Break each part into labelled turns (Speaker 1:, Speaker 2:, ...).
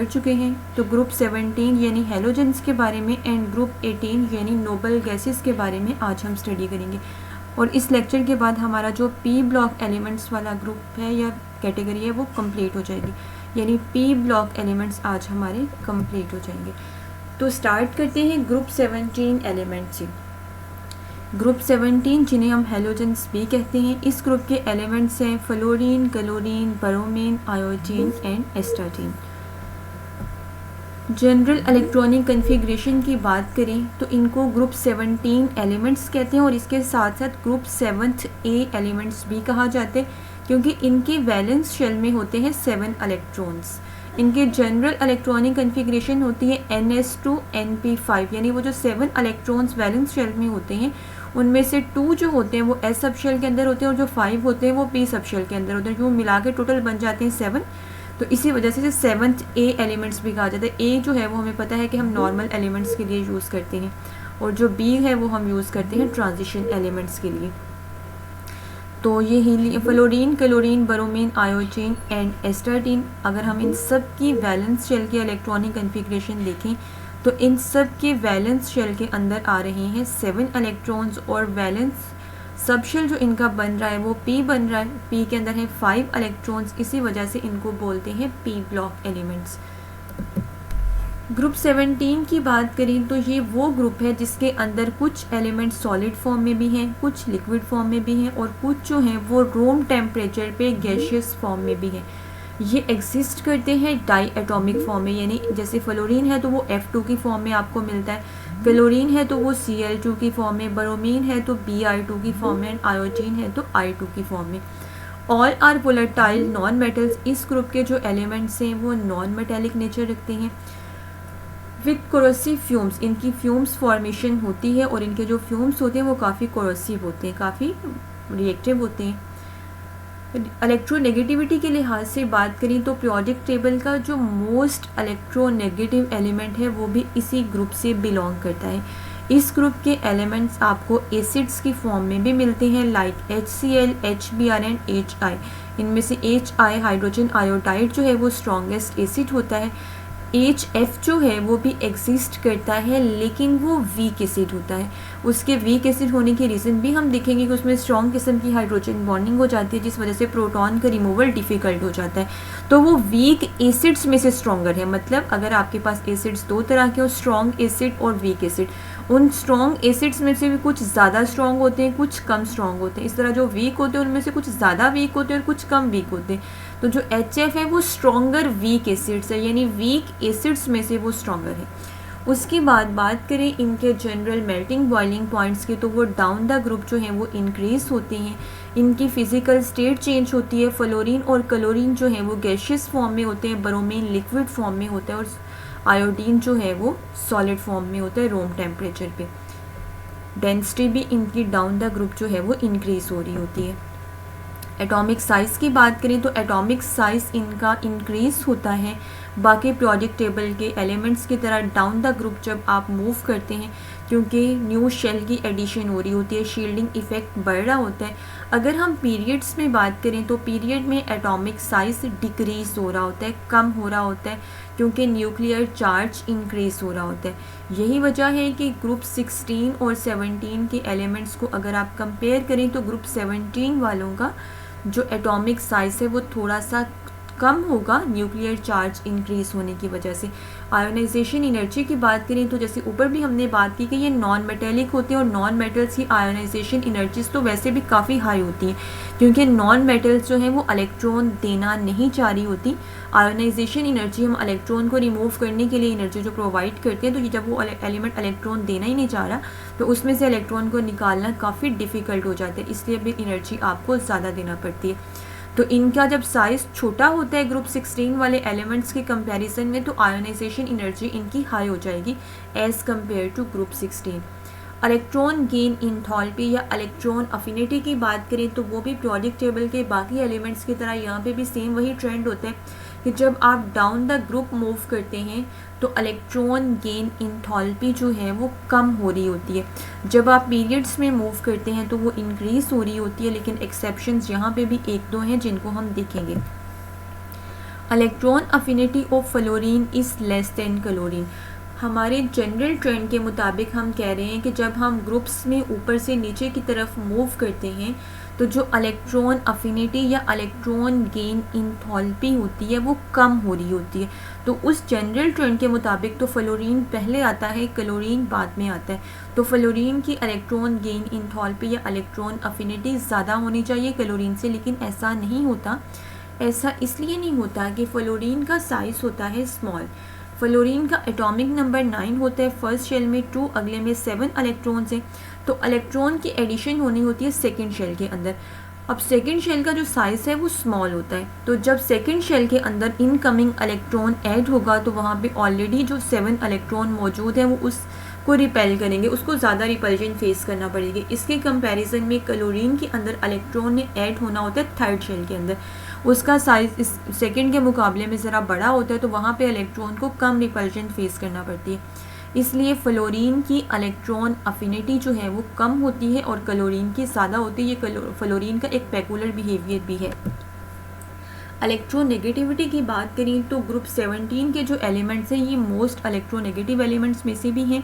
Speaker 1: कर चुके हैं। तो ग्रुप 17 यानी हेलोजेंस के बारे में एंड ग्रुप 18 यानी नोबल गैसेस के बारे में आज हम स्टडी करेंगे। और इस लेक्चर के बाद हमारा जो पी ब्लॉक एलिमेंट्स वाला ग्रुप है या कैटेगरी है वो कंप्लीट हो जाएगी, यानी पी ब्लॉक एलिमेंट्स आज हमारे कंप्लीट हो जाएंगे। तो स्टार्ट करते हैं ग्रुप 17 एलिमेंट से। ग्रुप 17 जिन्हें हम हेलोजेंस भी कहते हैं, इस ग्रुप के एलिमेंट्स हैं fluorine, chlorine, bromine, iodine and astatine. General electronic configuration की बात करें तो इनको ग्रुप 17 एलिमेंट्स कहते हैं और इसके साथ साथ ग्रुप 7th ए एलिमेंट्स भी कहा जाते हैं, क्योंकि इनके वैलेंस शेल में होते हैं 7 इलेक्ट्रॉन्स। इनके जनरल इलेक्ट्रॉनिक कन्फिग्रेशन होती है NS2 NP5, यानी वो जो 7 इलेक्ट्रॉन्स वैलेंस शेल में होते हैं उनमें से 2 जो होते हैं वो S सब शेल के अंदर होते हैं और जो 5 होते हैं वो P सब शेल के अंदर होते हैं, जो मिला के टोटल बन जाते हैं 7। तो इसी वजह से 7th ए एलिमेंट्स भी कहा जाता है। ए जो है वो हमें पता है कि हम नॉर्मल एलिमेंट्स के लिए यूज़ करते हैं और जो बी है वो हम यूज़ करते हैं ट्रांजिशन एलिमेंट्स के लिए। तो ये fluorine, chlorine, bromine, iodine and astatine, अगर हम इन सब की वैलेंस शेल की इलेक्ट्रॉनिक कन्फिग्रेशन देखें तो इन सब के वैलेंस शेल के अंदर आ रहे हैं 7 इलेक्ट्रॉन्स और वैलेंस सब शेल जो इनका बन रहा है वो P बन रहा है। P के अंदर है 5 इलेक्ट्रॉन्स, इसी वजह से इनको बोलते हैं P ब्लॉक एलिमेंट्स। ग्रुप 17 की बात करें तो ये वो ग्रुप है जिसके अंदर कुछ एलिमेंट सॉलिड फॉर्म में भी हैं, कुछ लिक्विड फॉर्म में भी हैं और कुछ जो हैं वो रूम टेम्परेचर पे गैसियस फॉर्म में भी हैं। ये एग्जिस्ट करते हैं डाई एटॉमिक फॉर्म में, यानी जैसे फ्लोरीन है तो वो F2 की फॉर्म में आपको मिलता है, क्लोरीन है तो वो Cl2 की फॉर्म में, ब्रोमीन है तो Br2 की फॉर्म में, आयोडीन है तो I2 की फॉर्म में। All are volatile non metals. इस ग्रुप के जो एलिमेंट्स हैं वो नॉन मेटेलिक नेचर रखते हैं विद कोरोसिव फ्यूम्स। इनकी फ्यूम्स फॉर्मेशन होती है और इनके जो फ्यूम्स होते हैं वो काफ़ी कोरोसिव होते हैं, काफ़ी रिएक्टिव होते हैं। इलेक्ट्रोनेगेटिविटी के लिहाज से बात करें तो पीरियोडिक टेबल का जो मोस्ट इलेक्ट्रोनेगेटिव एलिमेंट है वो भी इसी ग्रुप से बिलोंग करता है। इस ग्रुप के एलिमेंट्स आपको एसिड्स की फॉर्म में भी मिलते हैं like HCl, HBr and HI। इनमें से HI हाइड्रोजन आयोडाइड जो है वो स्ट्रॉन्गेस्ट एसिड होता है। HF जो है वो भी एग्जिस्ट करता है लेकिन वो वीक एसिड होता है। उसके वीक एसिड होने के रीज़न भी हम देखेंगे कि उसमें स्ट्रॉन्ग किस्म की हाइड्रोजन बॉन्डिंग हो जाती है जिस वजह से प्रोटॉन का रिमूवल डिफ़िकल्ट हो जाता है। तो वो वीक एसिड्स में से स्ट्रॉन्गर है। मतलब अगर आपके पास एसिड्स दो तरह के हो, स्ट्रॉन्ग एसिड और वीक एसिड, उन स्ट्रॉन्ग एसिड्स में से भी कुछ ज़्यादा स्ट्रॉन्ग होते हैं, कुछ कम स्ट्रॉन्ग होते हैं। इस तरह जो वीक होते हैं उनमें से कुछ ज़्यादा वीक होते हैं और कुछ कम वीक होते हैं। तो जो HF है वो स्ट्रॉन्गर वीक एसिड्स है, यानी वीक एसिड्स में से वो स्ट्रॉन्गर है। उसके बाद बात करें इनके जनरल मेल्टिंग बॉइलिंग पॉइंट्स की तो वो डाउन द ग्रुप जो हैं वो इंक्रीज होते हैं। इनकी फिजिकल स्टेट चेंज होती है। फ्लोरीन और क्लोरीन जो हैं वो गैसियस फॉर्म में होते हैं, ब्रोमीन लिक्विड फॉर्म में होता है और आयोडीन जो है वो सॉलिड फॉर्म में होता है रूम टेम्परेचर पे। डेंसिटी भी इनकी डाउन द ग्रुप जो है वो इंक्रीज हो रही होती है। एटॉमिक साइज़ की बात करें तो एटॉमिक साइज़ इनका इंक्रीज़ होता है बाकी पीरियोडिक टेबल के एलिमेंट्स की तरह डाउन द ग्रुप जब आप मूव करते हैं, क्योंकि न्यू शेल की एडिशन हो रही होती है, शील्डिंग इफ़ेक्ट बढ़ रहा होता है। अगर हम पीरियड्स में बात करें तो पीरियड में एटॉमिक साइज़ डिक्रीज़ हो रहा होता है, कम हो रहा होता है, क्योंकि न्यूक्लियर चार्ज इंक्रीज़ हो रहा होता है। यही वजह है कि ग्रुप 16 और 17 के एलिमेंट्स को अगर आप कंपेयर करें तो ग्रुप 17 वालों का जो एटॉमिक साइज़ है वो थोड़ा सा कम होगा न्यूक्लियर चार्ज इंक्रीज़ होने की वजह से। आयोनाइजेशन एनर्जी की बात करें तो जैसे ऊपर भी हमने बात की कि ये नॉन मेटेलिक होते हैं और नॉन मेटल्स की आयोनाइजेशन एनर्जीज तो वैसे भी काफ़ी हाई होती हैं, क्योंकि नॉन मेटल्स जो हैं वो इलेक्ट्रॉन देना नहीं चाह रही होती। आयोनाइजेशन एनर्जी हम इलेक्ट्रॉन को रिमूव करने के लिए एनर्जी जो प्रोवाइड करते हैं, तो ये जब वो एलिमेंट इलेक्ट्रॉन देना ही नहीं चाह रहा तो उसमें से इलेक्ट्रॉन को निकालना काफ़ी डिफ़िकल्ट हो जाता है, इसलिए भी एनर्जी आपको ज़्यादा देना पड़ती है। तो इनका जब साइज़ छोटा होता है ग्रुप 16 वाले एलिमेंट्स के कंपैरिजन में तो आयोनाइजेशन एनर्जी इनकी हाई हो जाएगी as compare to group 16। Electron gain enthalpy या इलेक्ट्रॉन अफिनिटी की बात करें तो वो भी पीरियोडिक टेबल के बाकी एलिमेंट्स की तरह यहाँ पे भी सेम वही ट्रेंड होता है कि जब आप डाउन द ग्रुप मूव करते हैं तो इलेक्ट्रॉन गेन इंथॉल्पी जो है वो कम हो रही होती है। जब आप पीरियड्स में मूव करते हैं तो वो इंक्रीज़ हो रही होती है, लेकिन एक्सेप्शंस यहाँ पे भी एक दो हैं जिनको हम देखेंगे। Electron affinity of fluorine is less than chlorine. हमारे जनरल ट्रेंड के मुताबिक हम कह रहे हैं कि जब हम ग्रुप्स में ऊपर से नीचे की तरफ मूव करते हैं तो जो इलेक्ट्रॉन अफिनिटी या इलेक्ट्रॉन गेन इंथैल्पी होती है वो कम हो रही होती है। तो उस जनरल ट्रेंड के मुताबिक तो फ्लोरीन पहले आता है, क्लोरीन बाद में आता है। तो फ्लोरीन की इलेक्ट्रॉन गेन इंथैल्पी या इलेक्ट्रॉन अफिनिटी ज़्यादा होनी चाहिए क्लोरीन से, लेकिन ऐसा नहीं होता। ऐसा इसलिए नहीं होता कि फ्लोरीन का साइज़ होता है स्मॉल। फ्लोरीन का एटॉमिक नंबर 9 होता है, फर्स्ट शेल में 2, अगले में 7 इलेक्ट्रॉन्स हैं। तो इलेक्ट्रॉन की एडिशन होनी होती है सेकंड शेल के अंदर। अब सेकंड शेल का जो साइज़ है वो स्मॉल होता है। तो जब सेकंड शेल के अंदर इनकमिंग इलेक्ट्रॉन ऐड होगा तो वहाँ पे ऑलरेडी जो 7 इलेक्ट्रॉन मौजूद है वो उसको रिपेल करेंगे, उसको ज़्यादा रिपल्जन फेस करना पड़ेगी। इसके कंपैरिजन में क्लोरीन के अंदर इलेक्ट्रॉन ने ऐड होना होता है थर्ड शेल के अंदर, उसका साइज़ इस सेकंड के मुकाबले में ज़रा बड़ा होता है, तो वहाँ पे इलेक्ट्रॉन को कम रिपल्जन फेस करना पड़ती है। इसलिए फ्लोरीन की इलेक्ट्रॉन अफिनिटी जो है वो कम होती है और क्लोरीन की ज़्यादा होती है। ये फ्लोरीन का एक पेकुलर बिहेवियर भी है। इलेक्ट्रोनेगेटिविटी की बात करें तो ग्रुप 17 के जो एलिमेंट्स हैं ये मोस्ट इलेक्ट्रोनेगेटिव एलिमेंट्स में से भी हैं।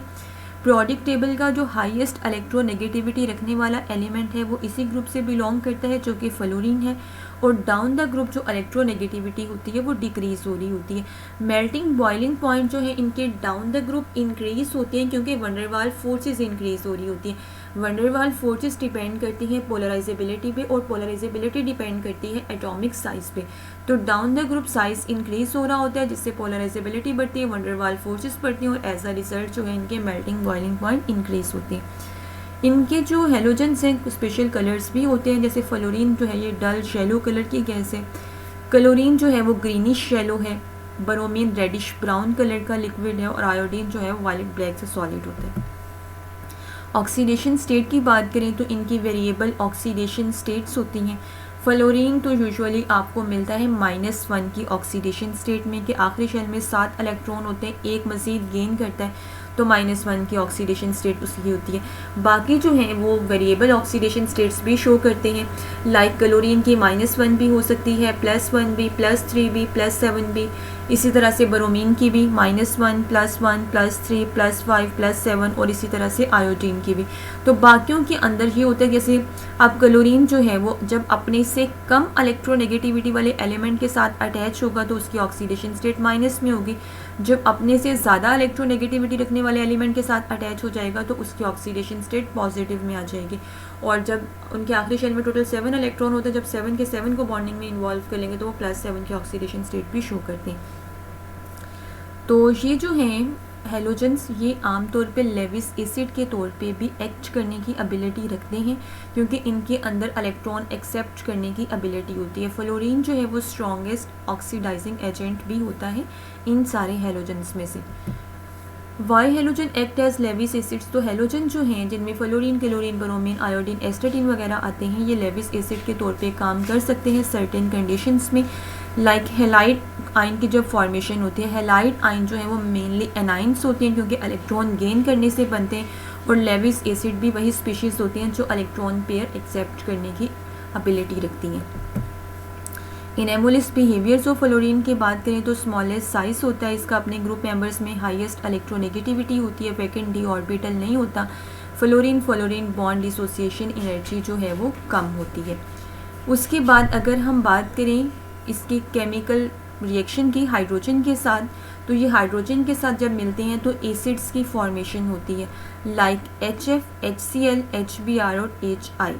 Speaker 1: पीरियोडिक टेबल का जो हाईएस्ट इलेक्ट्रोनेगेटिविटी रखने वाला एलिमेंट है वो इसी ग्रुप से बिलोंग करता है जो कि फ्लोरीन है। और डाउन द ग्रुप जो इलेक्ट्रोनेगेटिविटी होती है वो डिक्रीज हो रही होती है। मेल्टिंग बॉइलिंग पॉइंट जो है इनके डाउन द ग्रुप इंक्रीज होते हैं क्योंकि वंडरवाल फोर्सेस इंक्रीज हो रही होती है। वंडरवाल फोर्सेस डिपेंड करती हैं पोलराइजेबिलिटी पे और पोलराइजेबिलिटी डिपेंड करती है एटॉमिक साइज पे। तो down the group size increase हो रहा होता है जिससे पोलराइजेबिलिटी बढ़ती है, वंडरवाल फोर्सेस बढ़ती हैं और एज अ रिजल्ट जो है इनके मेल्टिंग बॉइलिंग पॉइंट इंक्रीज होते हैं। इनके जो हेलोजेंस हैं स्पेशल कलर्स भी होते हैं, जैसे फ्लोरीन जो है ये डल शेलो कलर की गैस है, क्लोरीन जो है वो ग्रीनिश शेलो है, ब्रोमीन रेडिश ब्राउन कलर का लिक्विड है और आयोडीन जो है वो वायलेट ब्लैक से सॉलिड होता है। ऑक्सीडेशन स्टेट की बात करें तो इनकी वेरिएबल ऑक्सीडेशन स्टेट्स होती हैं। फ्लोरीन तो यूजुअली आपको मिलता है -1 की ऑक्सीडेशन स्टेट में कि आखिरी शेल में 7 इलेक्ट्रॉन होते हैं, एक मज़ीद गेन करता है तो -1 की ऑक्सीडेशन स्टेट उसकी होती है। बाकी जो हैं वो वेरिएबल ऑक्सीडेशन स्टेट्स भी शो करते हैं, लाइक क्लोरीन की -1 भी हो सकती है, +1 भी, +3 भी, +7 भी। इसी तरह से ब्रोमीन की भी -1, +1, +3, +5, +7 और इसी तरह से आयोडीन की भी। तो बाकियों के अंदर ये होता है जैसे अब क्लोरीन जो है वो जब अपने से कम इलेक्ट्रोनेगेटिविटी वाले एलिमेंट के साथ अटैच होगा तो उसकी ऑक्सीडेशन स्टेट माइनस में होगी। जब अपने से ज़्यादा इलेक्ट्रोनेगेटिविटी रखने वाले एलिमेंट के साथ अटैच हो जाएगा तो उसकी ऑक्सीडेशन स्टेट पॉजिटिव में आ जाएगी। और जब उनके आखिरी शेल में टोटल 7 इलेक्ट्रॉन होते हैं, जब 7 के 7 को बॉन्डिंग में इन्वॉल्व कर लेंगे तो वो +7 की ऑक्सीडेशन स्टेट भी शो करते हैं। तो ये जो हैं हेलोजेंस ये आमतौर पे लेविस एसिड के तौर पे भी एक्ट करने की एबिलिटी रखते हैं क्योंकि इनके अंदर इलेक्ट्रॉन एक्सेप्ट करने की एबिलिटी होती है। फ्लोरीन जो है वो स्ट्रॉन्गेस्ट ऑक्सीडाइजिंग एजेंट भी होता है इन सारे हेलोजेंस में से। Why halogen act as Lewis acids, तो हेलोजन जो हैं जिनमें fluorine, chlorine, bromine, iodine, astatine वगैरह आते हैं ये लेविस एसिड के तौर पे काम कर सकते हैं सर्टेन कंडीशंस में। लाइक हेलाइड आयन की जब फॉर्मेशन होती है, हेलाइड आयन जो है वो मेनली एनाइंस होते हैं क्योंकि इलेक्ट्रॉन गेन करने से बनते हैं और लेविस एसिड भी वही स्पीशीज़ होती हैं जो इलेक्ट्रॉन पेयर एक्सेप्ट करने की एबिलिटी रखती हैं। इन एमोलिस बिहेवियर्स ऑफ फ्लोरीन की बात करें तो स्मॉलेस्ट साइज होता है इसका, अपने ग्रुप मेंबर्स में हाईएस्ट इलेक्ट्रोनेगेटिविटी होती है, वैकेंट डी ऑर्बिटल नहीं होता। Fluorine fluorine bond dissociation energy जो है वो कम होती है। उसके बाद अगर हम बात करें इसकी केमिकल रिएक्शन की हाइड्रोजन के साथ, तो ये हाइड्रोजन के साथ जब मिलते हैं तो एसिड्स की फॉर्मेशन होती है लाइक HF, HCl, HBr और HI।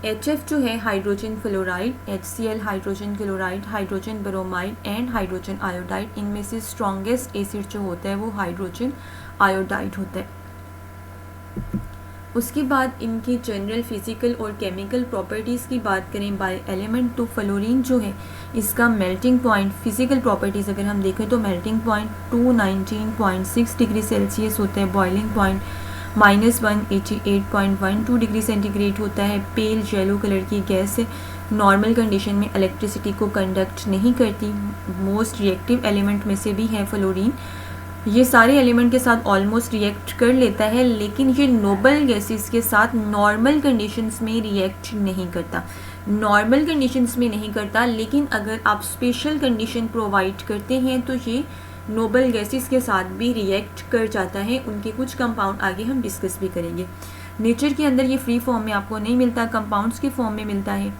Speaker 1: HF जो है hydrogen fluoride, HCl hydrogen chloride, hydrogen bromide and hydrogen iodide. इनमें से स्ट्रॉन्गेस्ट एसिड जो होता है वो हाइड्रोजन आयोडाइड होता है। उसके बाद इनकी जनरल फिजिकल और केमिकल प्रॉपर्टीज़ की बात करें बाय एलिमेंट, तो फ्लोरीन जो है इसका मेल्टिंग पॉइंट, फिजिकल प्रॉपर्टीज़ अगर हम देखें तो मेल्टिंग पॉइंट 219.6 डिग्री सेल्सियस होता है, बॉइलिंग पॉइंट -188.12 डिग्री सेंटीग्रेड होता है। पेल येलो कलर की गैस है, नॉर्मल कंडीशन में इलेक्ट्रिसिटी को कंडक्ट नहीं करती, मोस्ट रिएक्टिव एलिमेंट में से भी है फ्लोरीन। ये सारे एलिमेंट के साथ ऑलमोस्ट रिएक्ट कर लेता है लेकिन ये नोबल गैसेस के साथ नॉर्मल कंडीशंस में रिएक्ट नहीं करता। नॉर्मल कंडीशंस में नहीं करता, लेकिन अगर आप स्पेशल कंडीशन प्रोवाइड करते हैं तो ये नोबल गैसेस के साथ भी रिएक्ट कर जाता है। उनके कुछ कंपाउंड आगे हम डिस्कस भी करेंगे। नेचर के अंदर ये फ्री फॉर्म में आपको नहीं मिलता, कंपाउंड्स के फॉर्म में मिलता है।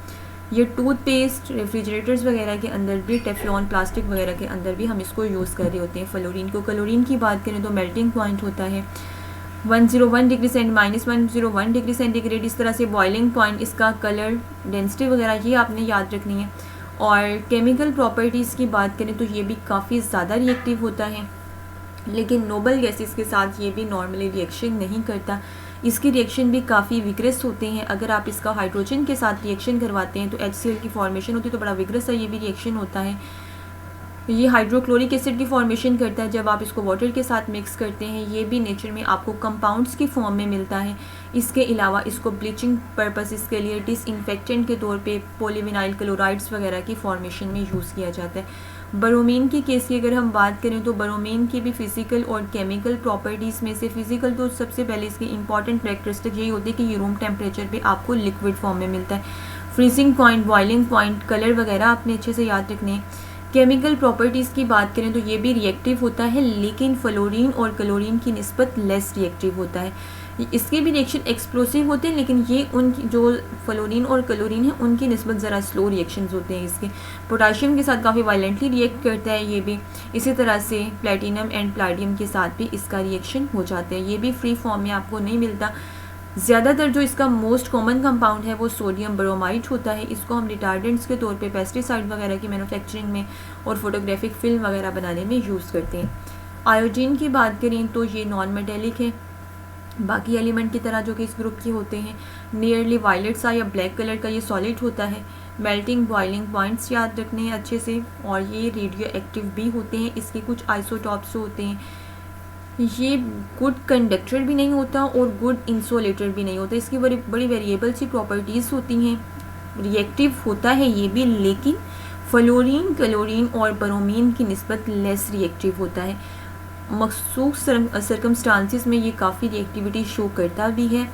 Speaker 1: ये टूथपेस्ट, रेफ्रिजरेटर्स वगैरह के अंदर भी, टेफ्लॉन प्लास्टिक वगैरह के अंदर भी हम इसको यूज़ कर रहे होते हैं फ्लोरीन को। क्लोरीन की बात करें तो मेल्टिंग पॉइंट होता है 101 डिग्री सेंट, -101 डिग्री सेंटीग्रेड, इस तरह से बॉइलिंग पॉइंट, इसका कलर, डेंसिटी वगैरह ये आपने याद रखनी है। और केमिकल प्रॉपर्टीज़ की बात करें तो ये भी काफ़ी ज़्यादा रिएक्टिव होता है, लेकिन नोबल गैसेस के साथ ये भी नॉर्मली रिएक्शन नहीं करता। इसकी रिएक्शन भी काफ़ी विग्रस होते हैं। अगर आप इसका हाइड्रोजन के साथ रिएक्शन करवाते हैं तो HCl की फॉर्मेशन होती है, तो बड़ा विग्रस है ये भी रिएक्शन होता है। ये हाइड्रोक्लोरिक एसिड की फॉर्मेशन करता है जब आप इसको वाटर के साथ मिक्स करते हैं। ये भी नेचर में आपको कंपाउंड्स की फॉर्म में मिलता है। इसके अलावा इसको ब्लीचिंग पर्पसेस के लिए, डिसइंफेक्टेंट के तौर पे पॉलीविनाइल क्लोराइड्स वगैरह की फॉर्मेशन में यूज़ किया जाता है। ब्रोमीन की केस की अगर हम बात करें तो ब्रोमीन की भी फिजिकल और केमिकल प्रॉपर्टीज़ में से, फिजिकल तो सबसे पहले इसकी इंपॉर्टेंट कैरेक्टरिस्टिक यही होती है कि ये रूम टेम्परेचर पे आपको लिक्विड फॉर्म में मिलता है। Freezing point, boiling point, colour वगैरह आपने अच्छे से याद रखने हैं। केमिकल प्रॉपर्टीज़ की बात करें तो ये भी रिएक्टिव होता है, लेकिन फ्लोरीन और क्लोरीन की निस्बत लेस रिएक्टिव होता है। इसके भी रिएक्शन एक्सप्लोसिव होते हैं, लेकिन ये उनकी जो फ्लोरीन और क्लोरीन है उनकी निस्बत ज़रा स्लो रिएक्शंस होते हैं। इसके पोटाशियम के साथ काफ़ी वायलेंटली रिएक्ट करता है ये भी। इसी तरह से प्लेटिनम एंड प्लाटियम के साथ भी इसका रिएक्शन हो जाता है। ये भी फ्री फॉर्म में आपको नहीं मिलता। ज़्यादातर जो इसका मोस्ट कॉमन कंपाउंड है वो सोडियम ब्रोमाइड होता है। इसको हम रिटार्डेंट्स के तौर पे पेस्टिसाइड वगैरह की मैन्युफैक्चरिंग में और फोटोग्राफिक फिल्म वगैरह बनाने में यूज़ करते हैं। आयोडीन की बात करें तो ये नॉन मेटेलिक है, बाकी एलिमेंट की तरह जो कि इस ग्रुप के होते हैं। नियरली वायलेट सा या ब्लैक कलर का ये सॉलिड होता है। मेल्टिंग बॉइलिंग पॉइंट्स याद रखने हैं अच्छे से। और ये रेडियो एक्टिव भी होते हैं। इसके कुछ आइसोटॉप्स होते हैं। ये गुड कंडक्टर भी नहीं होता और गुड इंसुलेटर भी नहीं होता। इसकी बड़ी बड़ी वेरिएबल सी प्रॉपर्टीज़ होती हैं। रिएक्टिव होता है ये भी, लेकिन फ्लोरीन, क्लोरीन और ब्रोमीन की निस्बत लेस रिएक्टिव होता है। मखसूस सर्कमस्टांसिस में ये काफ़ी रिएक्टिविटी शो करता भी है।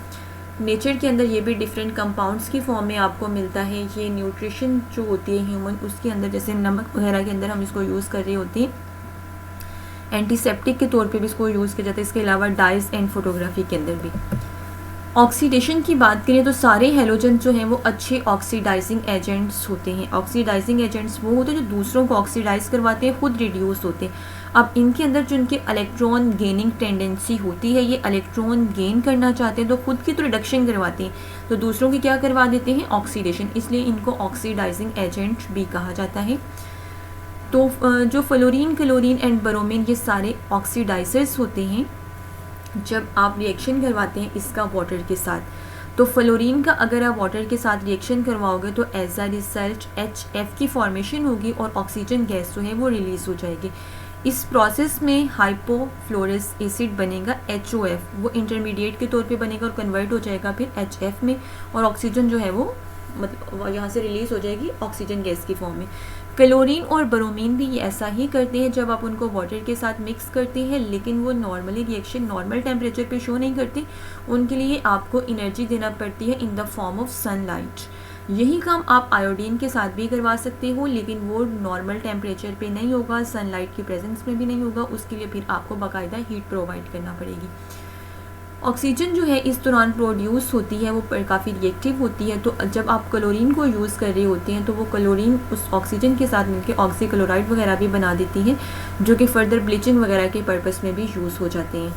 Speaker 1: नेचर के अंदर ये भी डिफरेंट कंपाउंड्स की फॉर्म में आपको मिलता है। ये न्यूट्रिशन जो होती है ह्यूमन, उसके अंदर जैसे नमक वगैरह के अंदर हम इसको यूज़ कर रहे होते हैं। एंटीसेप्टिक के तौर पे भी इसको यूज़ किया जाता है। इसके अलावा डाइज एंड फोटोग्राफी के अंदर भी। ऑक्सीडेशन की बात करें तो सारे हेलोजन जो हैं वो अच्छे ऑक्सीडाइजिंग एजेंट्स होते हैं। ऑक्सीडाइजिंग एजेंट्स वो होते हैं जो दूसरों को ऑक्सीडाइज करवाते हैं, खुद रिड्यूस होते हैं। अब इनके अंदर जो इनके इलेक्ट्रॉन गेनिंग टेंडेंसी होती है, ये इलेक्ट्रॉन गेन करना चाहते हैं तो खुद की तो रिडक्शन करवाते हैं, तो दूसरों की क्या करवा देते हैं, ऑक्सीडेशन। इसलिए इनको ऑक्सीडाइजिंग एजेंट भी कहा जाता है। तो जो फ्लोरीन, क्लोरीन एंड ब्रोमीन ये सारे ऑक्सीडाइजर्स होते हैं। जब आप रिएक्शन करवाते हैं इसका वाटर के साथ, तो फ्लोरीन का अगर आप वाटर के साथ रिएक्शन करवाओगे तो एज अ रिजल्ट HF की फॉर्मेशन होगी और ऑक्सीजन गैस जो है वो रिलीज़ हो जाएगी। इस प्रोसेस में हाइपोफ्लोरस एसिड बनेगा HOF, वो इंटरमीडिएट के तौर पे बनेगा और कन्वर्ट हो जाएगा फिर HF में, और ऑक्सीजन जो है वो मतलब यहाँ से रिलीज़ हो जाएगी ऑक्सीजन गैस की फॉर्म में। क्लोरीन और ब्रोमीन भी ये ऐसा ही करते हैं जब आप उनको वाटर के साथ मिक्स करते हैं, लेकिन वो नॉर्मली रिएक्शन नॉर्मल टेम्परेचर पे शो नहीं करते। उनके लिए आपको एनर्जी देना पड़ती है in the form of sunlight. यही काम आप आयोडीन के साथ भी करवा सकते हो, लेकिन वो नॉर्मल टेम्परेचर पे नहीं होगा, सनलाइट की प्रेजेंस में भी नहीं होगा। उसके लिए फिर आपको बाकायदा हीट प्रोवाइड करना पड़ेगी। ऑक्सीजन जो है इस दौरान प्रोड्यूस होती है वो काफ़ी रिएक्टिव होती है। तो जब आप क्लोरीन को यूज़ कर रहे होते हैं तो वो क्लोरीन उस ऑक्सीजन के साथ मिलकर ऑक्सीक्लोराइड वगैरह भी बना देती है, जो कि फर्दर ब्लीचिंग वगैरह के पर्पस में भी यूज़ हो जाते हैं।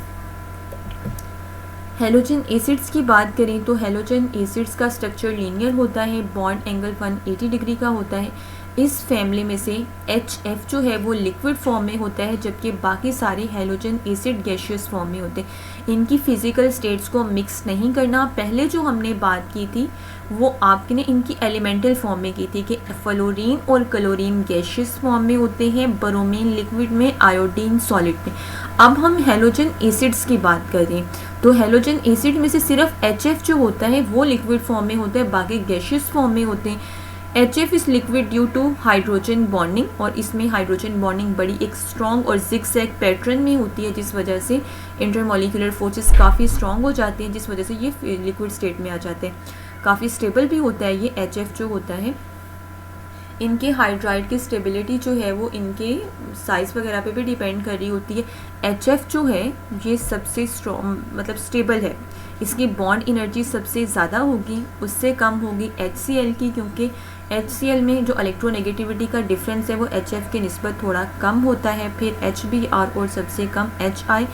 Speaker 1: हेलोजन एसिड्स की बात करें तो हेलोजन एसिड्स का स्ट्रक्चर लीनियर होता है, बॉन्ड एंगल 180 डिग्री का होता है। इस फैमिली में से HF जो है वो लिक्विड फॉर्म में होता है, जबकि बाकी सारे हेलोजन एसिड गैशियस फॉर्म में होते हैं। इनकी फिजिकल स्टेट्स को मिक्स नहीं करना। पहले जो हमने बात की थी वो आपने इनकी एलिमेंटल फॉर्म में की थी कि फ्लोरीन और क्लोरीन गैशियस फॉर्म में होते हैं, ब्रोमीन लिक्विड में, आयोडीन सॉलिड में। अब हम हेलोजन एसिड्स की बात करें तो हेलोजन एसिड में से सिर्फ HF जो होता है वो लिक्विड फॉर्म में होता है, बाकी गैशियस फॉर्म में होते हैं। HF is liquid due to hydrogen bonding, और इसमें हाइड्रोजन बॉन्डिंग बड़ी एक स्ट्रॉन्ग और जिगजैग पैटर्न में होती है, जिस वजह से इंटरमॉलिक्यूलर फोर्सेस काफ़ी स्ट्रॉन्ग हो जाते हैं, जिस वजह से ये लिक्विड स्टेट में आ जाते हैं। काफ़ी स्टेबल भी होता है ये HF जो होता है। इनके हाइड्राइड की स्टेबिलिटी जो है वो इनके साइज़ वगैरह पे भी डिपेंड कर रही होती है। HF जो है ये सबसे स्ट्रॉन्ग मतलब स्टेबल है, इसकी बॉन्ड एनर्जी सबसे ज़्यादा होगी, उससे कम होगी HCl की, क्योंकि HCl में जो इलेक्ट्रोनेगेटिविटी का डिफरेंस है वो HF के निस्बत थोड़ा कम होता है। फिर HBr और सबसे कम HI।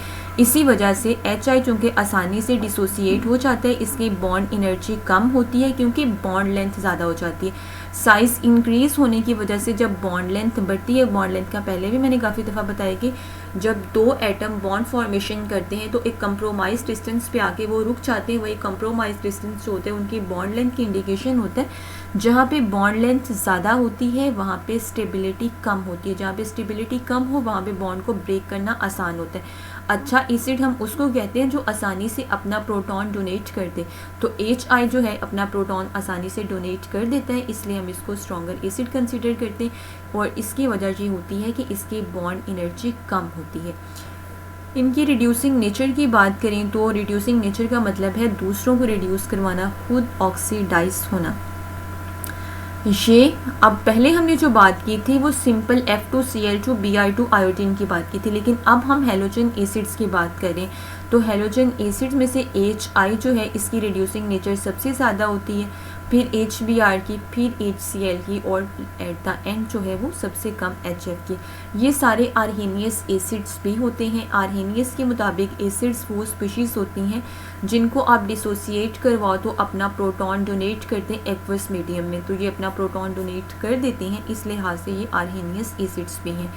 Speaker 1: इसी वजह से HI चूँकि आसानी से डिसोसिएट हो जाता है, इसकी बॉन्ड एनर्जी कम होती है क्योंकि बॉन्ड लेंथ ज़्यादा हो जाती है। साइज़ इंक्रीज़ होने की वजह से जब बॉन्ड लेंथ बढ़ती है, बॉन्ड लेंथ का पहले भी मैंने काफ़ी दफ़ा बताया कि जब दो एटम बॉन्ड फॉर्मेशन करते हैं तो एक कंप्रोमाइज डिस्टेंस पे आके वो रुक जाते हैं। वही कंप्रोमाइज डिस्टेंस जो होते हैं उनकी बॉन्ड लेंथ की इंडिकेशन होता है। जहाँ पे बॉन्ड लेंथ ज़्यादा होती है वहाँ पे स्टेबिलिटी कम होती है, जहाँ पे स्टेबिलिटी कम हो वहाँ पे बॉन्ड को ब्रेक करना आसान होता है। अच्छा एसिड हम उसको कहते हैं जो आसानी से अपना प्रोटॉन डोनेट कर दे। तो HI जो है अपना प्रोटॉन आसानी से डोनेट कर देता है, इसलिए हम इसको स्ट्रॉन्गर एसिड कंसिडर करते हैं। और इसकी वजह ये होती है कि इसकी बॉन्ड एनर्जी कम होती है। इनकी रिड्यूसिंग नेचर की बात करें तो रिड्यूसिंग नेचर का मतलब है दूसरों को रिड्यूस करवाना, खुद ऑक्सीडाइज होना। ये अब पहले हमने जो बात की थी वो सिंपल F2Cl2 Br2 आयोडीन की बात की थी, लेकिन अब हम हेलोजन एसिड्स की बात करें तो हेलोजन एसिड्स में से HI जो है इसकी रिड्यूसिंग नेचर सबसे ज़्यादा होती है, फिर HBr की, फिर HCl की और एट द एंड जो है वो सबसे कम HF की। ये सारे आर्हेनियस एसिड्स भी होते हैं। आर्हेनियस के मुताबिक एसिड्स वो स्पीशीज़ होती हैं जिनको आप डिसोसिएट करवाओ तो अपना प्रोटॉन डोनेट करते हैं एक्वस मीडियम में, तो ये अपना प्रोटॉन डोनेट कर देते हैं, इस लिहाज से ये आर्हेनियस एसिड्स भी हैं।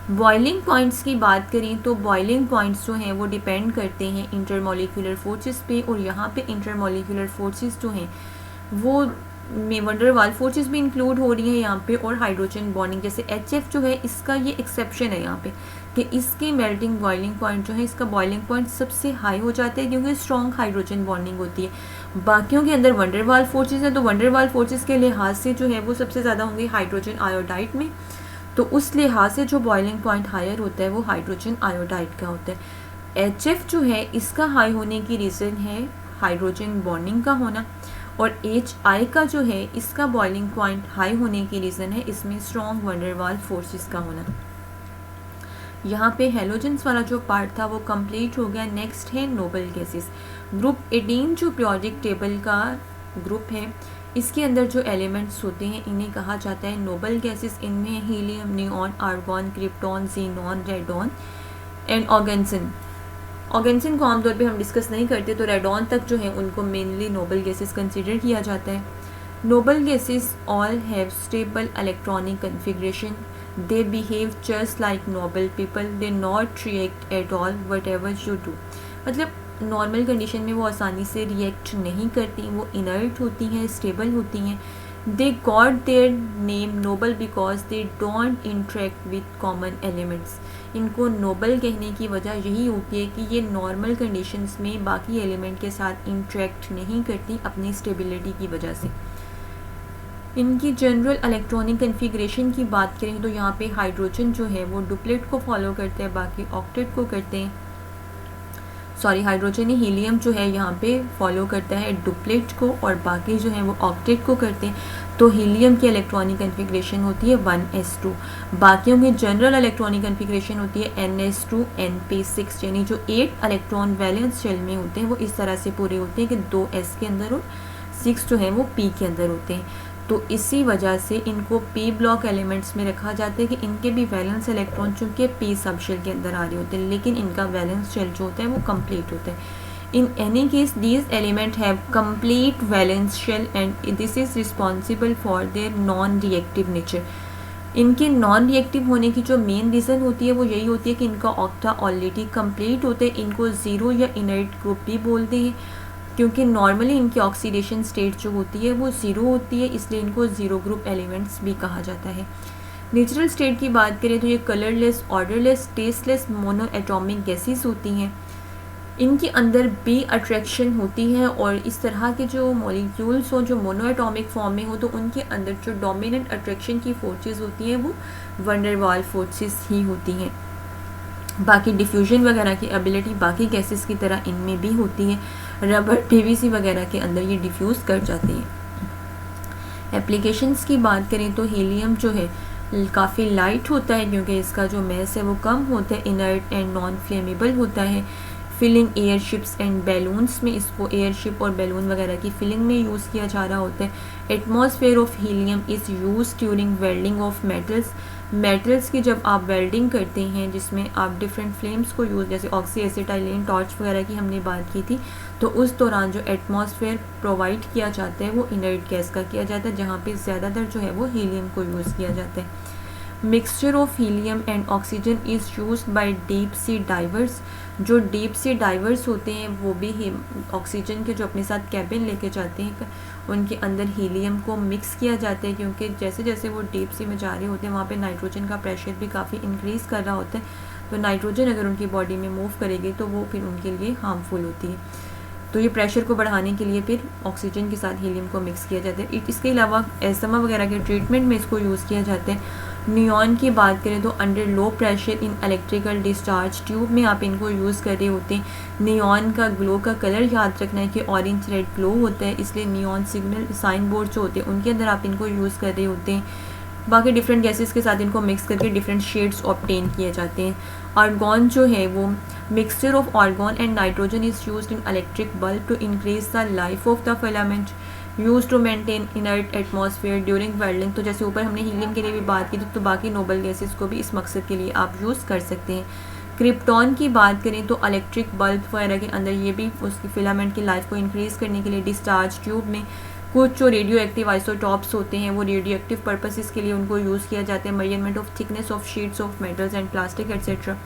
Speaker 1: बॉइलिंग पॉइंट्स की बात करें तो बॉइलिंग पॉइंट्स जो हैं वो डिपेंड करते हैं इंटरमोलिकुलर फोर्सेस पे, और यहाँ पे इंटरमोलिकुलर फोर्सेस जो हैं वो में वंडर वाल फोर्सेस भी इंक्लूड हो रही हैं यहाँ पे, और हाइड्रोजन बॉन्डिंग जैसे HF जो है इसका ये एक्सेप्शन है यहाँ पे कि इसके मेल्टिंग बॉइलिंग पॉइंट जो है इसका बॉइलिंग पॉइंट सबसे हाई हो जाता है क्योंकि स्ट्रॉन्ग हाइड्रोजन बॉन्डिंग होती है। बाकियों के अंदर वंडर वाल फोर्सेस है तो वंडर वाल फोर्सेस के लिहाज से जो है वो सबसे ज़्यादा होंगे हाइड्रोजन आयोडाइड में, तो उस लिहाज से जो बॉइलिंग पॉइंट हायर होता है वो हाइड्रोजन आयोडाइड का होता है। HF जो है इसका हाई होने की रीज़न है हाइड्रोजन बॉन्डिंग का होना, और HI का जो है इसका बॉइलिंग पॉइंट हाई होने की रीज़न है इसमें स्ट्रॉन्ग वंडर वाल फोर्सेस का होना। यहाँ पे हेलोजेंस वाला जो पार्ट था वो कंप्लीट हो गया। नेक्स्ट है नोबल गैसेस। ग्रुप 18 जो पीरियोडिक टेबल का ग्रुप है इसके अंदर जो एलिमेंट्स होते हैं इन्हें कहा जाता है नोबल गैसेस। इनमें helium, neon, argon, krypton, xenon, radon and oganesson. Oganesson को आमतौर पे हम डिस्कस नहीं करते, तो रेडॉन तक जो है उनको मेनली नोबल गैसेस कंसिडर किया जाता है। Noble gases all have stable electronic configuration, they behave just like normal people, they not react at all what ever you do. मतलब नॉर्मल कंडीशन में वो आसानी से रिएक्ट नहीं करती, वो इनर्ट होती हैं, स्टेबल होती हैं। They got their name noble because they don't interact with common elements. इनको नोबल कहने की वजह यही होती है कि ये नॉर्मल कंडीशंस में बाकी एलिमेंट के साथ इंटरेक्ट नहीं करती अपनी स्टेबिलिटी की वजह से। इनकी जनरल इलेक्ट्रॉनिक कन्फिग्रेशन की बात करें तो यहाँ पे हाइड्रोजन जो है वो डुप्लेट को फॉलो करते हैं, बाकी ऑक्टेट को करते हैं। हाइड्रोजन हीलियम जो है यहाँ पे फॉलो करता है डुप्लेट को, और बाकी जो है वो ऑक्टेट को करते हैं। तो हीलियम की इलेक्ट्रॉनिक कन्फिग्रेशन होती है 1s2, बाकियों की जनरल इलेक्ट्रॉनिक कन्फिग्रेशन होती है ns2 np6, यानी जो 8 इलेक्ट्रॉन वैलेंस शेल में होते हैं वो इस तरह से पूरे होते हैं कि 2s के अंदर और 6 जो है वो p के अंदर होते हैं। तो इसी वजह से इनको p ब्लॉक एलिमेंट्स में रखा जाता है कि इनके भी वैलेंस इलेक्ट्रॉन चूँकि p सब शेल के अंदर आ रहे होते हैं, लेकिन इनका वैलेंस शेल जो होता है वो कंप्लीट होता है। In any case, these elements have complete valence shell and this is responsible for their non-reactive nature. इनके नॉन रिएक्टिव होने की जो मेन रीज़न होती है वो यही होती है कि इनका ऑक्टा ऑलरेडी कंप्लीट होता है। इनको ज़ीरो या इनर्ट ग्रुप भी बोलते हैं क्योंकि नॉर्मली इनकी ऑक्सीडेशन स्टेट जो होती है वो ज़ीरो होती है, इसलिए इनको ज़ीरो ग्रुप एलिमेंट्स भी कहा जाता है। नेचुरल स्टेट की बात करें तो ये colourless, odourless, tasteless mono atomic gases होती हैं। इनके अंदर बी अट्रैक्शन होती है, और इस तरह के जो मॉलिक्यूल्स हो जो मोनो एटॉमिक फॉर्म में हो तो उनके अंदर जो डोमिनेंट अट्रैक्शन की फोर्सेस होती हैं वो वंडर वाल फोर्सेस ही होती हैं। बाकी डिफ्यूजन वगैरह की एबिलिटी बाकी गैसेस की तरह इनमें भी होती है। रबर, पीवीसी वगैरह के अंदर ये डिफ्यूज़ कर जाते हैं। एप्लीकेशंस की बात करें तो हीलियम जो है काफ़ी लाइट होता है क्योंकि इसका जो मैस है वो कम होता है, इनर्ट एंड नॉन फ्लेमेबल होता है। फिलिंग एयरशिप्स एंड बैलून्स में इसको एयरशिप और बैलून वगैरह की फिलिंग में यूज़ किया जा रहा होता है। Atmosphere of helium is use during welding of metals की जब आप वेल्डिंग करते हैं जिसमें आप डिफरेंट फ्लेम्स को यूज़, जैसे ऑक्सी एसिटाइलिन टॉर्च वगैरह की हमने बात की थी, तो उस दौरान जो एटमॉस्फेयर प्रोवाइड किया जाता है वो इनर्ट गैस का किया जाता है, जहाँ पे ज़्यादातर जो है वो हीलियम को यूज़ किया जाता है। Mixture of helium and oxygen is used by deep sea diverse. जो डीप सी डाइवर्स होते हैं वो भी ऑक्सीजन के जो अपने साथ कैबिन लेके जाते हैं उनके अंदर हीलियम को मिक्स किया जाता है, क्योंकि जैसे जैसे वो डीप सी में जा रहे होते हैं वहाँ पे नाइट्रोजन का प्रेशर भी काफ़ी इंक्रीज़ कर रहा होता है, तो नाइट्रोजन अगर उनकी बॉडी में मूव करेगी तो वो फिर उनके लिए हार्मफुल होती है। तो ये प्रेशर को बढ़ाने के लिए फिर ऑक्सीजन के साथ हीलियम को मिक्स किया जाता है। इसके अलावा एस्थमा वगैरह के ट्रीटमेंट में इसको यूज़ किया जाता है। नियॉन की बात करें तो under low pressure in electrical discharge tube में आप इनको यूज़ कर रहे होते हैं। नियॉन का ग्लो का कलर याद रखना है कि ऑरेंज रेड ग्लो होता है, इसलिए नियॉन सिग्नल साइन बोर्ड जो होते हैं उनके अंदर आप इनको यूज़ कर रहे होते हैं। बाकी डिफरेंट गैसेस के साथ इनको मिक्स करके डिफरेंट शेड्स ऑब्टेन किए जाते हैं। आर्गॉन जो है वो mixture of argon and nitrogen is used in electric bulb to increase the life of the filament use to maintain inert atmosphere during welding. तो जैसे ऊपर हमने हीलियम के लिए भी बात की थी, तो बाकी नोबल गैसेस को भी इस मकसद के लिए आप यूज़ कर सकते हैं। क्रिप्टॉन की बात करें तो इलेक्ट्रिक बल्ब वगैरह के अंदर ये भी उसकी फिलामेंट की लाइफ को इंक्रीज़ करने के लिए डिस्चार्ज ट्यूब में कुछ जो रेडियो एक्टिव आइसोटॉप्स होते हैं वो रेडियो एक्टिव पर्पसेस के लिए उनको यूज़ किया जाता है। Measurement of thickness of sheets of metals and plastic etcetera.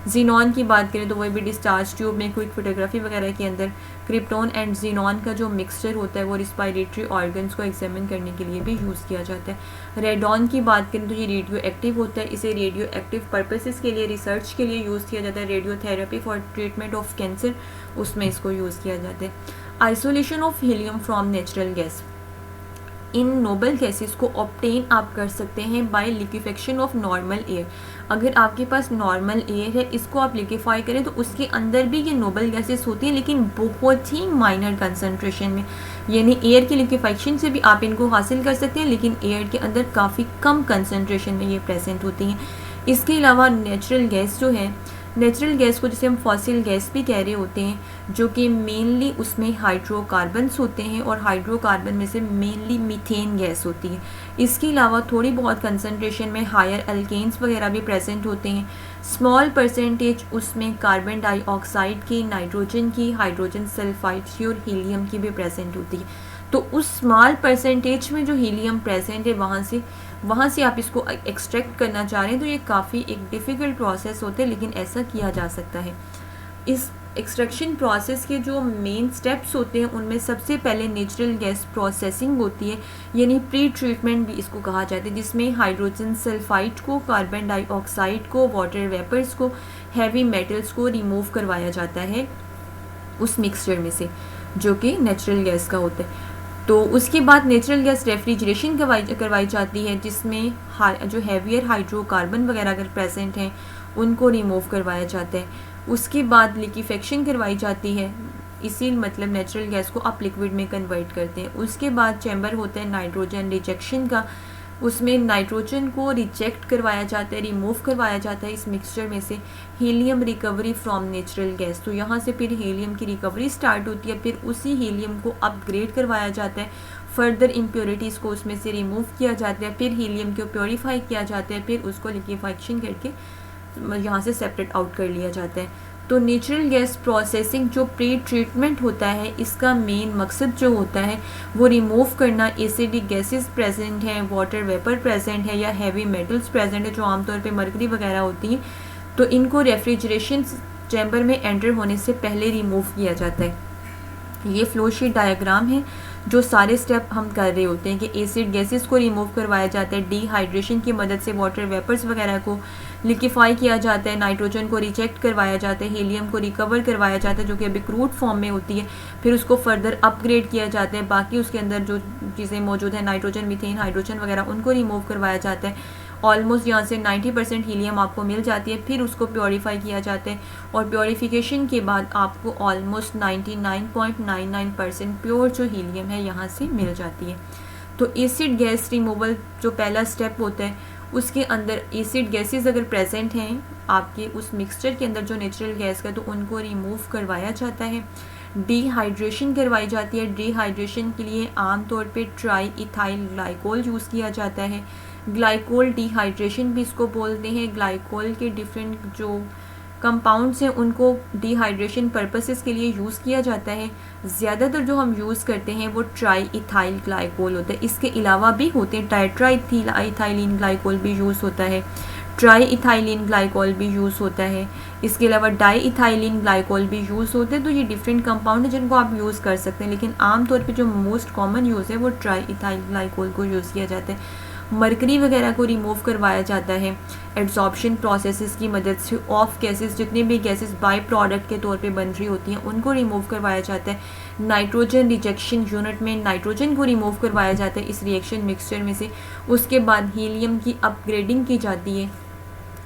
Speaker 1: Xenon की बात करें तो वही भी डिस्चार्ज ट्यूब में क्विक फोटोग्राफी वगैरह के अंदर क्रिप्टॉन एंड जीनॉन का जो मिक्सचर होता है वो रिस्पायरेटरी ऑर्गन्स को एग्जामिन करने के लिए भी यूज़ किया जाता है। रेडॉन की बात करें तो ये रेडियो एक्टिव होता है, इसे रेडियो एक्टिव पर्पसेस के लिए रिसर्च के लिए यूज़ किया जाता है। Radiotherapy for treatment of cancer उसमें इसको यूज़ किया जाता है। Isolation of helium from natural gas. इन नोबल गैसेस को ऑब्टेन आप कर सकते हैं by liquefaction of normal air. अगर आपके पास नॉर्मल एयर है इसको आप लिक्विफाई करें तो उसके अंदर भी ये नोबल गैसेस होती हैं, लेकिन बहुत ही माइनर कंसंट्रेशन में, यानी एयर के लिक्विफेक्शन से भी आप इनको हासिल कर सकते हैं, लेकिन एयर के अंदर काफ़ी कम कंसंट्रेशन में ये प्रेजेंट होती हैं। इसके अलावा नेचुरल गैस जो है, नेचुरल गैस को जिसे हम फॉसिल गैस भी कह रहे होते हैं, जो कि मेनली उसमें हाइड्रोकार्बन्स होते हैं और हाइड्रोकार्बन में से मेनली मीथेन गैस होती है। इसके अलावा थोड़ी बहुत कंसंट्रेशन में हायर अल्केन्स वगैरह भी प्रेजेंट होते हैं। स्मॉल परसेंटेज उसमें कार्बन डाइऑक्साइड की, नाइट्रोजन की, हाइड्रोजन सल्फाइड की और हीलियम की भी प्रेजेंट होती है। तो उस स्मॉल परसेंटेज में जो हीलियम प्रेजेंट है वहाँ से आप इसको एक्सट्रैक्ट करना चाह रहे हैं तो ये काफ़ी एक डिफ़िकल्ट प्रोसेस होता है, लेकिन ऐसा किया जा सकता है। इस एक्सट्रैक्शन प्रोसेस के जो मेन स्टेप्स होते हैं उनमें सबसे पहले नेचुरल गैस प्रोसेसिंग होती है, यानी प्री ट्रीटमेंट भी इसको कहा जाता है, जिसमें हाइड्रोजन सल्फाइड को, कार्बन डाइऑक्साइड को, वाटर वेपर्स को, हैवी मेटल्स को रिमूव करवाया जाता है उस मिक्सचर में से जो कि नेचुरल गैस का होता है। तो उसके बाद नेचुरल गैस रेफ्रिजरेशन करवाई जाती है, जिसमें जो हैवियर हाइड्रोकार्बन वगैरह अगर प्रेजेंट हैं उनको रिमूव करवाया जाता है। उसके बाद लिक्विफेक्शन करवाई जाती है, इसी मतलब नेचुरल गैस को आप लिक्विड में कन्वर्ट करते हैं। उसके बाद चैम्बर होता है नाइट्रोजन रिजेक्शन का, उसमें नाइट्रोजन को रिजेक्ट करवाया जाता है, रिमूव करवाया जाता है इस मिक्सचर में से। Helium recovery from natural gas, तो यहाँ से फिर हीलियम की रिकवरी स्टार्ट होती है, फिर उसी हीलियम को अपग्रेड करवाया जाता है, फर्दर इम्प्योरिटीज़ को उसमें से रिमूव किया जाता है, फिर हीलियम को प्योरीफाई किया जाता है, फिर उसको लिक्विफेक्शन करके यहाँ से सेपरेट आउट कर लिया जाता है। तो नेचुरल गैस प्रोसेसिंग जो प्री ट्रीटमेंट होता है इसका मेन मकसद जो होता है वो रिमूव करना एसिडिक गैसेस प्रेजेंट हैं, वाटर वेपर प्रेजेंट है या हैवी मेटल्स प्रेजेंट है जो आमतौर पे मरकरी वगैरह होती हैं, तो इनको रेफ्रिजरेशन चैम्बर में एंटर होने से पहले रिमूव किया जाता है। ये फ्लो शीट डायग्राम है जो सारे स्टेप हम कर रहे होते हैं कि एसिड गैसेस को रिमूव करवाया जाता है, डिहाइड्रेशन की मदद से वाटर वेपर्स वगैरह को लिक्विफाई किया जाता है, नाइट्रोजन को रिजेक्ट करवाया जाता है, हीलियम को रिकवर करवाया जाता है जो कि अभी क्रूड फॉर्म में होती है, फिर उसको फर्दर अपग्रेड किया जाता है, बाकी उसके अंदर जो चीज़ें मौजूद हैं नाइट्रोजन, मीथेन, हाइड्रोजन वगैरह उनको रिमूव करवाया जाता है। ऑलमोस्ट यहाँ से 90% हीलियम आपको मिल जाती है। फिर उसको प्योरीफाई किया जाता है और प्योरीफिकेशन के बाद आपको ऑलमोस्ट 99.99% प्योर जो हीलियम है यहाँ से मिल जाती है। तो एसिड गैस रिमूवल जो पहला स्टेप होता है, उसके अंदर एसिड गैसेस अगर प्रेजेंट हैं आपके उस मिक्सचर के अंदर जो नेचुरल गैस का, तो उनको रिमूव करवाया जाता है। डिहाइड्रेशन करवाई जाती है। डिहाइड्रेशन के लिए आमतौर पे ट्राई इथाइल ग्लाइकोल यूज़ किया जाता है। ग्लाइकोल डिहाइड्रेशन भी इसको बोलते हैं। ग्लाइकोल के डिफरेंट जो कंपाउंड्स हैं उनको डिहाइड्रेशन पर्पसेस के लिए यूज़ किया जाता है। ज़्यादातर जो हम यूज़ करते हैं वो ट्राई इथाइल ग्लाइकोल होता है। इसके अलावा भी होते हैं, टेट्रा इथाइलिन ग्लाइकोल भी यूज़ होता है, ट्राई इथाइलिन ग्लाइकोल भी यूज़ होता है, इसके अलावा डाई इथाइलिन ग्लाइकोल भी यूज़ होते हैं। तो ये डिफरेंट कंपाउंड है जिनको आप यूज़ कर सकते हैं, लेकिन आमतौर पे जो मोस्ट कॉमन यूज़ है वो ट्राई इथाइल ग्लाइकोल को यूज़ किया जाता है। मरकरी वगैरह को रिमूव करवाया जाता है एड्सॉर्प्शन प्रोसेसेस की मदद से। ऑफ गैसेस, जितने भी गैसेस बाई प्रोडक्ट के तौर पे बन रही होती हैं, उनको रिमूव करवाया जाता है। नाइट्रोजन रिजेक्शन यूनिट में नाइट्रोजन को रिमूव करवाया जाता है इस रिएक्शन मिक्सचर में से। उसके बाद हीलियम की अपग्रेडिंग की जाती है,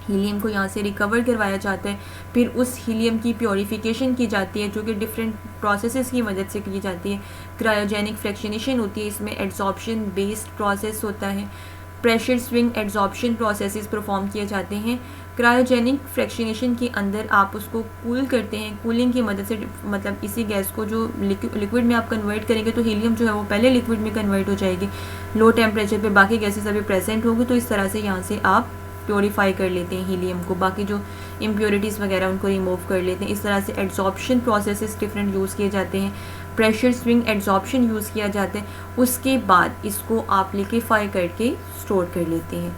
Speaker 1: हीलियम को यहाँ से रिकवर करवाया जाता है। फिर उस हीलियम की प्योरीफिकेशन की जाती है जो कि डिफरेंट प्रोसेसेस की मदद से की जाती है। क्रायोजेनिक फ्रैक्शनेशन होती है, इसमें एड्सॉर्प्शन बेस्ड प्रोसेस होता है। Pressure swing adsorption processes perform किए जाते हैं। क्रायोजेनिक फ्रैक्शनेशन के अंदर आप उसको कूल करते हैं। कूलिंग की मदद से मतलब इसी गैस को जो लिक्विड में आप कन्वर्ट करेंगे तो हीलियम जो है वो पहले लिक्विड में कन्वर्ट हो जाएगी। लो टेम्परेचर पे बाकी गैसेस अभी प्रेजेंट होगी, तो इस तरह से यहाँ से आप प्योरीफाई कर लेते हैं हीलियम को, बाकी जो इम्प्योरिटीज़ वगैरह उनको रिमूव कर लेते हैं। इस तरह से एड्सॉर्प्शन प्रोसेसेस डिफरेंट यूज़ किए जाते हैं। प्रेशर स्विंग एड्सॉर्प्शन यूज़ किया जाता है। उसके बाद इसको आप लिक्विफाई करके स्टोर कर लेते हैं।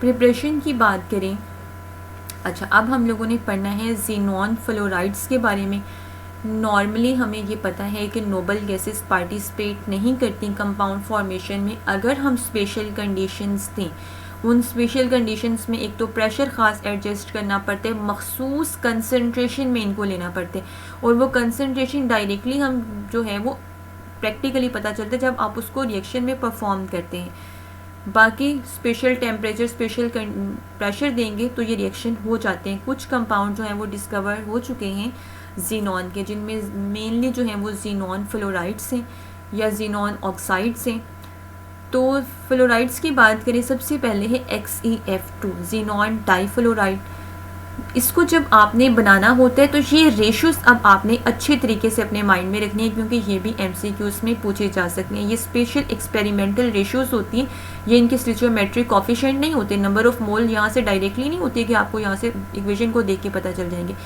Speaker 1: प्रिपरेशन की बात करें, अच्छा अब हम लोगों ने पढ़ना है ज़ीनॉन फ्लोराइड्स के बारे में। नॉर्मली हमें ये पता है कि नोबल गैसेस पार्टिसिपेट नहीं करती कंपाउंड फॉर्मेशन में अगर हम स्पेशल कंडीशंस दें। उन स्पेशल कंडीशंस में एक तो प्रेशर ख़ास एडजस्ट करना पड़ता है, मखसूस कंसनट्रेशन में इनको लेना पड़ता है, और वो कंसनट्रेशन डायरेक्टली हम जो है वो प्रैक्टिकली पता चलता है जब आप उसको रिएक्शन में परफॉर्म करते हैं। बाकी स्पेशल टेम्परेचर स्पेशल प्रेशर देंगे तो ये रिएक्शन हो जाते हैं। कुछ कंपाउंड जो हैं वो डिस्कवर हो चुके हैं ज़ीनॉन के, जिनमें मेनली जो हैं वो ज़ीनॉन फ्लोराइड्स हैं या ज़ीनॉन ऑक्साइड्स हैं। तो फ्लोराइड्स की बात करें, सबसे पहले है XeF2 ज़ीनॉन डाईफ्लोराइड। इसको जब आपने बनाना होता है तो ये रेशोज़ अब आपने अच्छे तरीके से अपने माइंड में रखनी है, क्योंकि ये भी MCQs में पूछे जा सकते हैं। ये स्पेशल एक्सपेरिमेंटल रेशोज़ होती हैं, ये इनके स्टिचोमेट्रिक कॉफिशिएंट नहीं होते। नंबर ऑफ मोल यहाँ से डायरेक्टली नहीं होती कि आपको यहाँ से इक्वेशन को देख के पता चल जाएंगे,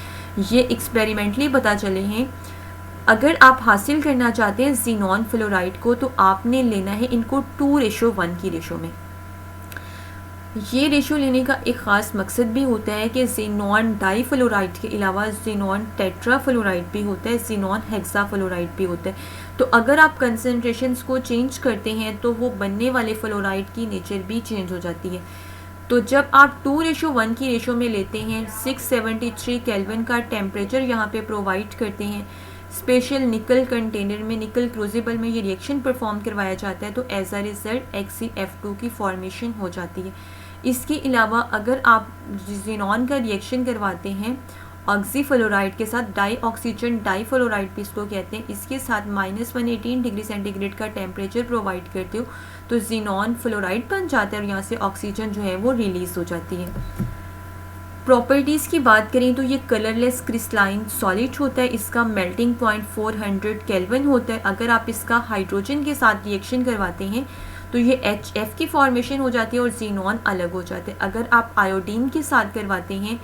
Speaker 1: ये एक्सपेरिमेंटली पता चले हैं। अगर आप हासिल करना चाहते हैं ज़ीनॉन फ्लोराइड को तो आपने लेना है इनको 2:1 की रेशो में। ये रेशो लेने का एक ख़ास मकसद भी होता है कि ज़ीनॉन डाईफ्लोराइड के अलावा ज़ीनॉन टेट्राफ्लोराइड भी होता है, ज़ीनॉन हेक्साफ्लोराइड भी होता है। तो अगर आप कंसनट्रेशंस को चेंज करते हैं तो वो बनने वाले फ्लोराइड की नेचर भी चेंज हो जाती है। तो जब आप 2:1 की रेशो में लेते हैं, 673 केल्विन का टेम्परेचर यहाँ पे प्रोवाइड करते हैं, स्पेशल निकल कंटेनर में, निकल क्रूसिबल में ये रिएक्शन परफॉर्म करवाया जाता है, तो एज अ रिजल्ट XeF2 की फॉर्मेशन हो जाती है। इसके अलावा अगर आप ज़ीनॉन का रिएक्शन करवाते हैं ऑक्सीफ्लोराइड के साथ, डाई ऑक्सीजन डाईफ्लोराइड भी इसको कहते हैं, इसके साथ -118 डिग्री सेंटीग्रेड का टेम्परेचर प्रोवाइड करते हो तो ज़ीनॉन फ्लोराइड बन जाता है और यहाँ से ऑक्सीजन जो है वो रिलीज़ हो जाती है। प्रॉपर्टीज़ की बात करें तो ये कलरलेस क्रिस्टलाइन सॉलिड होता है, इसका मेल्टिंग पॉइंट 400 केल्विन होता है। अगर आप इसका हाइड्रोजन के साथ रिएक्शन करवाते हैं तो ये HF की फॉर्मेशन हो जाती है और ज़ीनॉन अलग हो जाते हैं। अगर आप आयोडीन के साथ करवाते हैं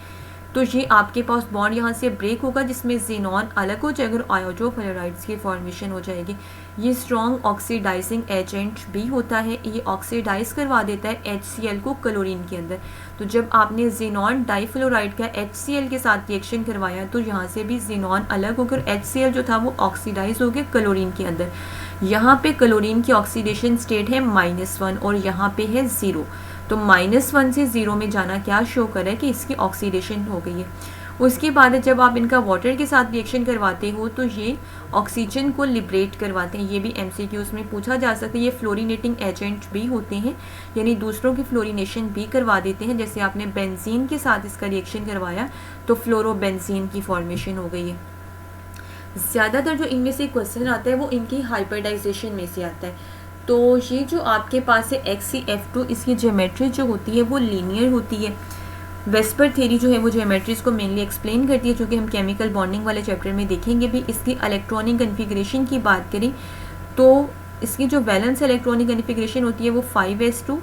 Speaker 1: तो ये आपके पास बॉन्ड यहाँ से ब्रेक होगा जिसमें ज़ीनॉन अलग हो जाएगा और आयोडो फ्लोराइड्स की फॉर्मेशन हो जाएगी। ये स्ट्रॉन्ग ऑक्सीडाइजिंग एजेंट भी होता है, ये ऑक्सीडाइज करवा देता है HCl को क्लोरीन के अंदर। तो जब आपने ज़ीनॉन डाईफ्लोराइड का HCl के साथ रिएक्शन करवाया तो यहाँ से भी ज़ीनॉन अलग होकर HCl जो था वो ऑक्सीडाइज हो गया क्लोरीन के अंदर। यहाँ पे क्लोरीन की ऑक्सीडेशन स्टेट है -1 और यहाँ पे है 0। तो -1 से 0 में जाना क्या शो कर रहा है कि इसकी ऑक्सीडेशन हो गई है। उसके बाद जब आप इनका वाटर के साथ रिएक्शन करवाते हो तो ये ऑक्सीजन को लिबरेट करवाते हैं। ये भी एमसीक्यूज़ में पूछा जा सकता है। ये फ्लोरीनेटिंग एजेंट भी होते हैं, यानी दूसरों की फ्लोरीनेशन भी करवा देते हैं। जैसे आपने बेंजीन के साथ इसका रिएक्शन करवाया तो फ्लोरोबेंजीन की फॉर्मेशन हो गई है। ज़्यादातर जो इनमें से क्वेश्चन आता है वो इनकी हाइब्रिडाइजेशन में से आता है। तो ये जो आपके पास है XeF2, इसकी ज्योमेट्री जो होती है वो लीनियर होती है। वेस्पर थ्योरी जो है वो ज्योमेट्रीज को मेनली एक्सप्लेन करती है, जो कि हम केमिकल बॉन्डिंग वाले चैप्टर में देखेंगे भी। इसकी इलेक्ट्रॉनिक कन्फिग्रेशन की बात करें तो इसकी जो वैलेंस इलेक्ट्रॉनिक कन्फिग्रेशन होती है वो 5s2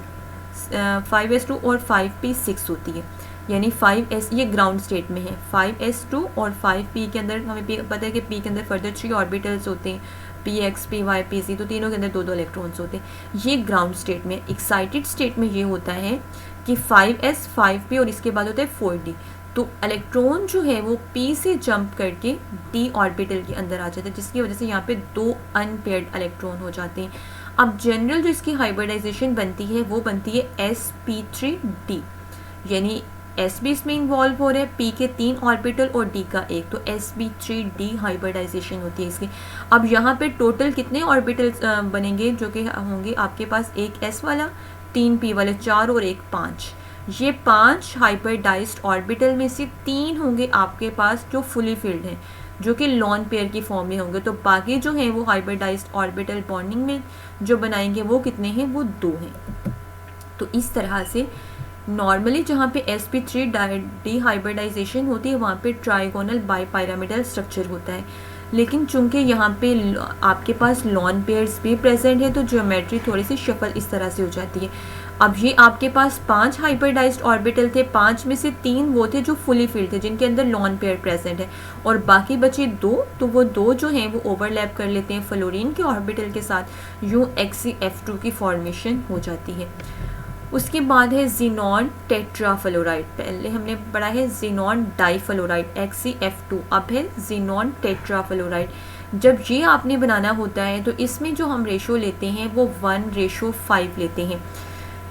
Speaker 1: और 5p6 होती है। यानी 5s ये ग्राउंड स्टेट में है, 5s2 और 5p के अंदर हमें पता है कि p के अंदर फर्दर 3 ऑर्बिटल्स होते हैं, px, py, pz, तो तीनों के अंदर 2-2 इलेक्ट्रॉन्स होते हैं। ये ग्राउंड स्टेट में। एक्साइटेड स्टेट में ये होता है कि 5s, 5p और इसके बाद होता है 4d। तो इलेक्ट्रॉन जो है वो p से जंप करके d ऑर्बिटल के अंदर आ जाता है, जिसकी वजह से यहाँ पे 2 अनपेयर्ड इलेक्ट्रॉन हो जाते हैं। अब जनरल जो इसकी हाइब्रिडाइजेशन बनती है वो बनती है sp3d, यानी s भी इसमें इन्वॉल्व हो रहा है, p के 3 ऑर्बिटल और d का 1, तो sp3d हाइब्रिडाइजेशन होती है इसकी। अब यहाँ पे टोटल कितने ऑर्बिटल्स बनेंगे, जो कि होंगे आपके पास एक s वाला, 3 p वाले, 4 और 1 5। ये 5 हाइब्रिडाइज्ड ऑर्बिटल में से 3 होंगे आपके पास जो फुली फिल्ड हैं, जो कि लॉन पेयर की फॉर्म में होंगे। तो बाकी जो हैं वो हाइब्रिडाइज्ड ऑर्बिटल बॉन्डिंग में जो बनाएंगे वो कितने हैं, वो 2 हैं। तो इस तरह से नॉर्मली जहाँ पे sp3d हाइब्रिडाइजेशन होती है वहाँ पे ट्राइगोनल बाइपिरामिडल स्ट्रक्चर होता है। लेकिन चूंकि यहाँ पे आपके पास लॉन पेयर्स भी प्रेजेंट है तो ज्योमेट्री थोड़ी सी शफल इस तरह से हो जाती है। अब ये आपके पास 5 हाइब्रिडाइज्ड ऑर्बिटल थे, 5 में से 3 वो थे जो फुली फिल्ड थे, जिनके अंदर लॉन पेयर प्रेजेंट है, और बाकी बचे 2, तो वो 2 जो हैं वो ओवरलैप कर लेते हैं फ्लोरीन के ऑर्बिटल के साथ, यूँ XeF2 की फॉर्मेशन हो जाती है। उसके बाद है ज़ीनॉन टेट्राफ्लोराइड। पहले हमने पढ़ा है ज़ीनॉन डाइफ्लोराइड XeF2, अब है ज़ीनॉन टेट्राफ्लोराइड। जब ये आपने बनाना होता है तो इसमें जो हम रेशो लेते हैं वो 1:5 लेते हैं,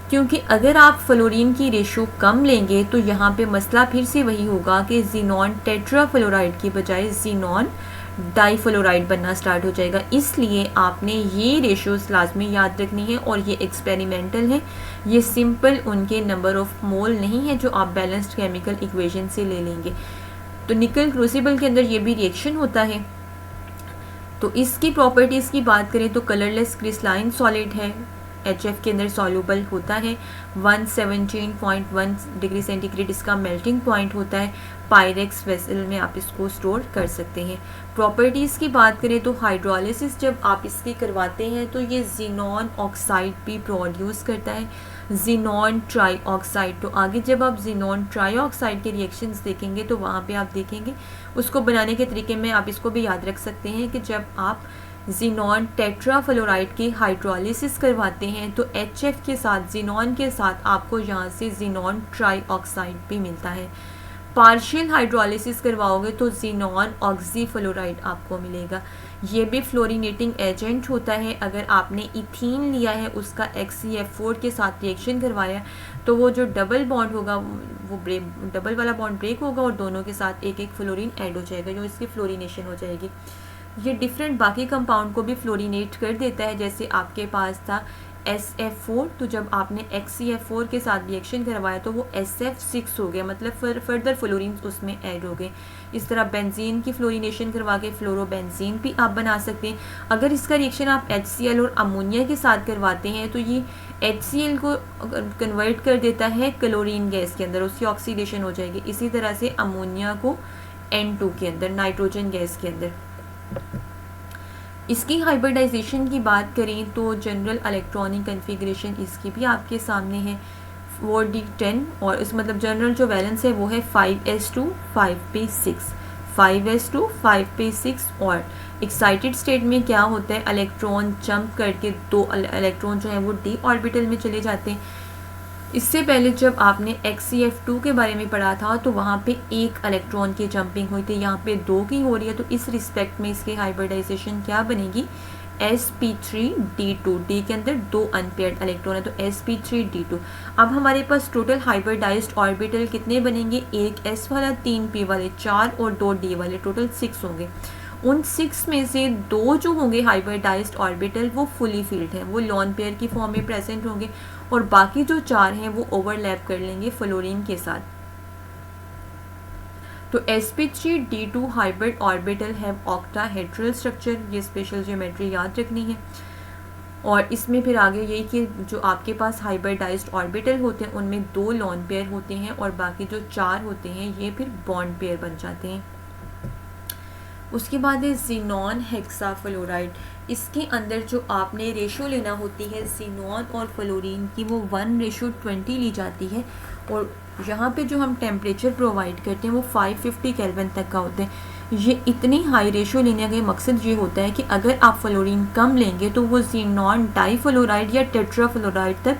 Speaker 1: क्योंकि अगर आप फ्लोरीन की रेशो कम लेंगे तो यहाँ पे मसला फिर से वही होगा कि ज़ीनॉन टेट्राफ्लोराइड की बजाय ज़ीनॉन डाइफ्लोराइड बनना स्टार्ट हो जाएगा। इसलिए आपने ये रेशोज़ लाजमी याद रखनी है, और ये एक्सपेरिमेंटल है, ये सिंपल उनके नंबर ऑफ मोल नहीं है जो आप बैलेंस्ड केमिकल इक्वेशन से ले लेंगे। तो निकल क्रूसिबल के अंदर ये भी रिएक्शन होता है। तो इसकी प्रॉपर्टीज़ की बात करें तो कलरलेस क्रिस्टलाइन सॉलिड है, HF के अंदर सॉल्यूबल होता है, 117.1 डिग्री सेंटीग्रेड इसका मेल्टिंग पॉइंट होता है। पायरेक्स वेसल में आप इसको स्टोर कर सकते हैं। प्रॉपर्टीज़ की बात करें तो हाइड्रोलिसिस जब आप इसकी करवाते हैं तो ये ज़ीनॉन ऑक्साइड भी प्रोड्यूस करता है, ज़ीनॉन ट्राईऑक्साइड। तो आगे जब आप ज़ीनॉन ट्राईऑक्साइड के रिएक्शंस देखेंगे तो वहाँ पे आप देखेंगे उसको बनाने के तरीके में आप इसको भी याद रख सकते हैं कि जब आप ज़ीनॉन टेट्राफ्लोराइड की हाइड्रोलिसिस करवाते हैं तो HF के साथ, ज़ीनॉन के साथ आपको यहाँ से ज़ीनॉन ट्राईऑक्साइड भी मिलता है। पार्शियल हाइड्रोलिसिस करवाओगे तो ज़ीनॉन ऑक्सीफ्लोराइड आपको मिलेगा। ये भी फ्लोरीनेटिंग एजेंट होता है। अगर आपने इथीन लिया है, उसका XeF4 के साथ रिएक्शन करवाया तो वो जो डबल बॉन्ड होगा वो डबल वाला बॉन्ड ब्रेक होगा और दोनों के साथ एक एक फ्लोरीन ऐड हो जाएगा, जो इसकी फ्लोरीनेशन हो जाएगी। ये डिफरेंट बाकी कंपाउंड को भी फ्लोरीनेट कर देता है। जैसे आपके पास था SF4, तो जब आपने XeF4 के साथ रिएक्शन करवाया तो वो SF6 हो गया, मतलब फर्दर फ्लोरीन उसमें ऐड हो गए। इस तरह बेंजीन की फ्लोरीनेशन करवा के फ्लोरोबेंजीन भी आप बना सकते हैं। अगर इसका रिएक्शन आप HCl और अमोनिया के साथ करवाते हैं तो ये HCl को कन्वर्ट कर देता है क्लोरीन गैस के अंदर, उसकी ऑक्सीडेशन हो जाएगी। इसी तरह से अमोनिया को N2 के अंदर, नाइट्रोजन गैस के अंदर। इसकी हाइब्रिडाइजेशन की बात करें तो जनरल इलेक्ट्रॉनिक कन्फिग्रेशन इसकी भी आपके सामने है 4d10, और इस मतलब जनरल जो वैलेंस है वो है 5s2 5p6, 5s2 5p6। और एक्साइटेड स्टेट में क्या होता है, इलेक्ट्रॉन जंप करके 2 इलेक्ट्रॉन जो है वो d ऑर्बिटल में चले जाते हैं। इससे पहले जब आपने XeF2 के बारे में पढ़ा था तो वहाँ पे 1 इलेक्ट्रॉन की जंपिंग हुई थी, यहाँ पे 2 की हो रही है। तो इस रिस्पेक्ट में इसकी हाइब्रिडाइजेशन क्या बनेगी, sp3d2, डी के अंदर 2 अनपेयर्ड इलेक्ट्रॉन है तो sp3d2। अब हमारे पास टोटल हाइब्रिडाइज्ड ऑर्बिटल कितने बनेंगे, एक s वाला, 3 p वाले, 4 और 2 d वाले, टोटल 6 होंगे। उन 6 में से 2 जो होंगे हाइब्रिडाइज्ड ऑर्बिटल वो फुली फील्ड हैं, वो लॉन पेयर की फॉर्म में प्रेजेंट होंगे, और बाकी जो 4 हैं वो ओवरलैप कर लेंगे फ्लोरीन के साथ। तो sp3d2 हाइब्रिड ऑर्बिटल है ऑक्टाहेड्रल स्ट्रक्चर, ये स्पेशल ज्योमेट्री याद रखनी है। और इसमें फिर आगे यही कि जो आपके पास हाइब्रिडाइज्ड ऑर्बिटल होते हैं उनमें 2 लॉन पेयर होते हैं और बाकी जो 4 होते हैं ये फिर बॉन्ड पेयर बन जाते हैं। उसके बाद है ज़ीनॉन हेक्साफ्लोराइड। इसके अंदर जो आपने रेशो लेना होती है ज़ीनॉन और फ्लोरीन की वो 1:20 ली जाती है, और यहाँ पे जो हम टेम्परेचर प्रोवाइड करते हैं वो 550 केल्विन तक का होता है। ये इतनी हाई रेशो लेने का मकसद ये होता है कि अगर आप फ्लोरीन कम लेंगे तो वो ज़ीनॉन डाईफ्लोराइड या टेट्राफ्लोराइड तक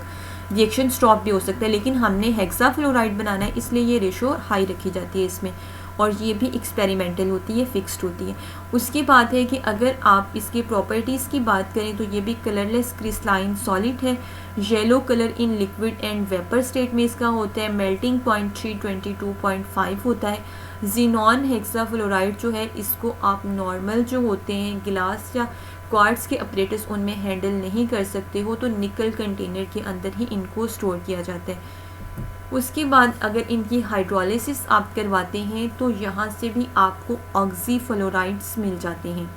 Speaker 1: रिएक्शन स्टॉप भी हो सकता है, लेकिन हमने हेक्साफ्लोराइड बनाना है इसलिए ये रेशो हाई रखी जाती है इसमें, और ये भी एक्सपेरिमेंटल होती है, फिक्स्ड होती है। उसकी बात है कि अगर आप इसकी प्रॉपर्टीज़ की बात करें तो ये भी कलरलेस क्रिस्टलाइन सॉलिड है, yellow colour in liquid and vapour state में इसका होता है, मेल्टिंग पॉइंट 322.5 होता है। ज़ीनॉन हेक्साफ्लोराइड जो है इसको आप नॉर्मल जो होते हैं गिलास या क्वार्ट्ज के अपरेटस उनमें हैंडल नहीं कर सकते हो, तो निकल कंटेनर के अंदर ही इनको स्टोर किया जाता है। उसके बाद अगर इनकी हाइड्रोलिसिस आप करवाते हैं तो यहाँ से भी आपको ऑक्सीफ्लोराइड्स मिल जाते हैं।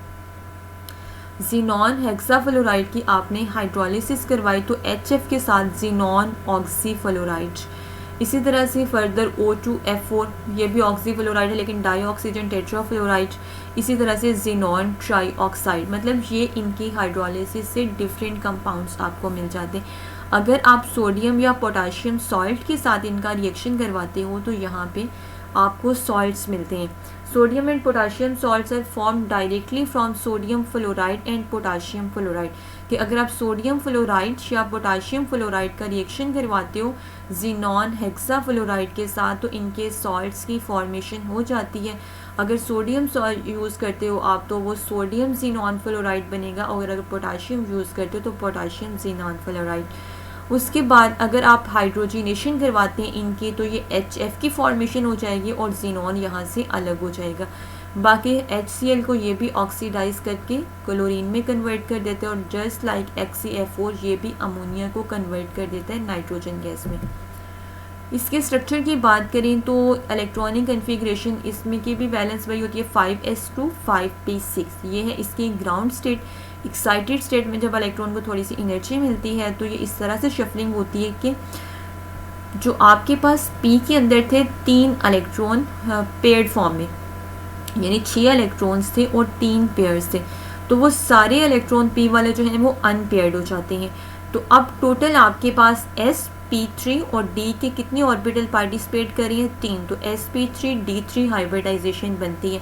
Speaker 1: ज़ीनॉन हेक्साफ्लोराइड की आपने हाइड्रोलिसिस करवाई तो HF के साथ ज़ीनॉन ऑक्सीफ्लोराइड। इसी तरह से फर्दर O2F4 ये भी ऑक्सीफ्लोराइड है लेकिन डाईऑक्सीजन टेट्राफ्लोराइड। इसी तरह से ज़ीनॉन ट्राईऑक्साइड, मतलब ये इनकी हाइड्रोलिसिस से डिफरेंट कंपाउंड्स आपको मिल जाते हैं। अगर आप सोडियम या पोटाशियम सॉल्ट के साथ इनका रिएक्शन करवाते हो तो यहाँ पे आपको सॉल्ट्स मिलते हैं। Sodium and potassium salts are form directly from sodium fluoride and potassium fluoride, कि अगर आप सोडियम फ्लोराइड या पोटाशियम फ्लोराइड का रिएक्शन करवाते हो ज़ीनॉन हेक्साफ्लोराइड के साथ तो इनके सॉल्ट्स की फॉर्मेशन हो जाती है। अगर सोडियम सॉल्ट यूज़ करते हो आप तो वो सोडियम ज़ीनॉन फ्लोराइड बनेगा, और अगर पोटाशियम यूज़ करते हो तो पोटाशियम ज़ीनॉन फ्लोराइड। उसके बाद अगर आप हाइड्रोजिनेशन करवाते हैं इनकी तो ये HF की फॉर्मेशन हो जाएगी और ज़ीनॉन यहाँ से अलग हो जाएगा। बाकी HCl को ये भी ऑक्सीडाइज करके क्लोरीन में कन्वर्ट कर देते हैं, और जस्ट लाइक HCF4 ये भी अमोनिया को कन्वर्ट कर देता है नाइट्रोजन गैस में। इसके स्ट्रक्चर की बात करें तो इलेक्ट्रॉनिक कन्फिग्रेशन इसमें की भी बैलेंस वही होती है 5s2 5p6। ये है इसकी ग्राउंड स्टेट। एक्साइटेड स्टेट में जब इलेक्ट्रॉन को थोड़ी सी एनर्जी मिलती है तो ये इस तरह से शफलिंग होती है कि जो आपके पास p के अंदर थे 3 इलेक्ट्रॉन पेयर्ड फॉर्म में, यानी 6 इलेक्ट्रॉन्स थे और 3 पेयर्स थे, तो वो सारे इलेक्ट्रॉन p वाले जो हैं वो अनपेयर्ड हो जाते हैं। तो अब टोटल आपके पास sp3 और d के कितने ऑर्बिटल पार्टिसिपेट कर रही हैं, 3, तो sp3d3 हाइब्रिडाइजेशन बनती है।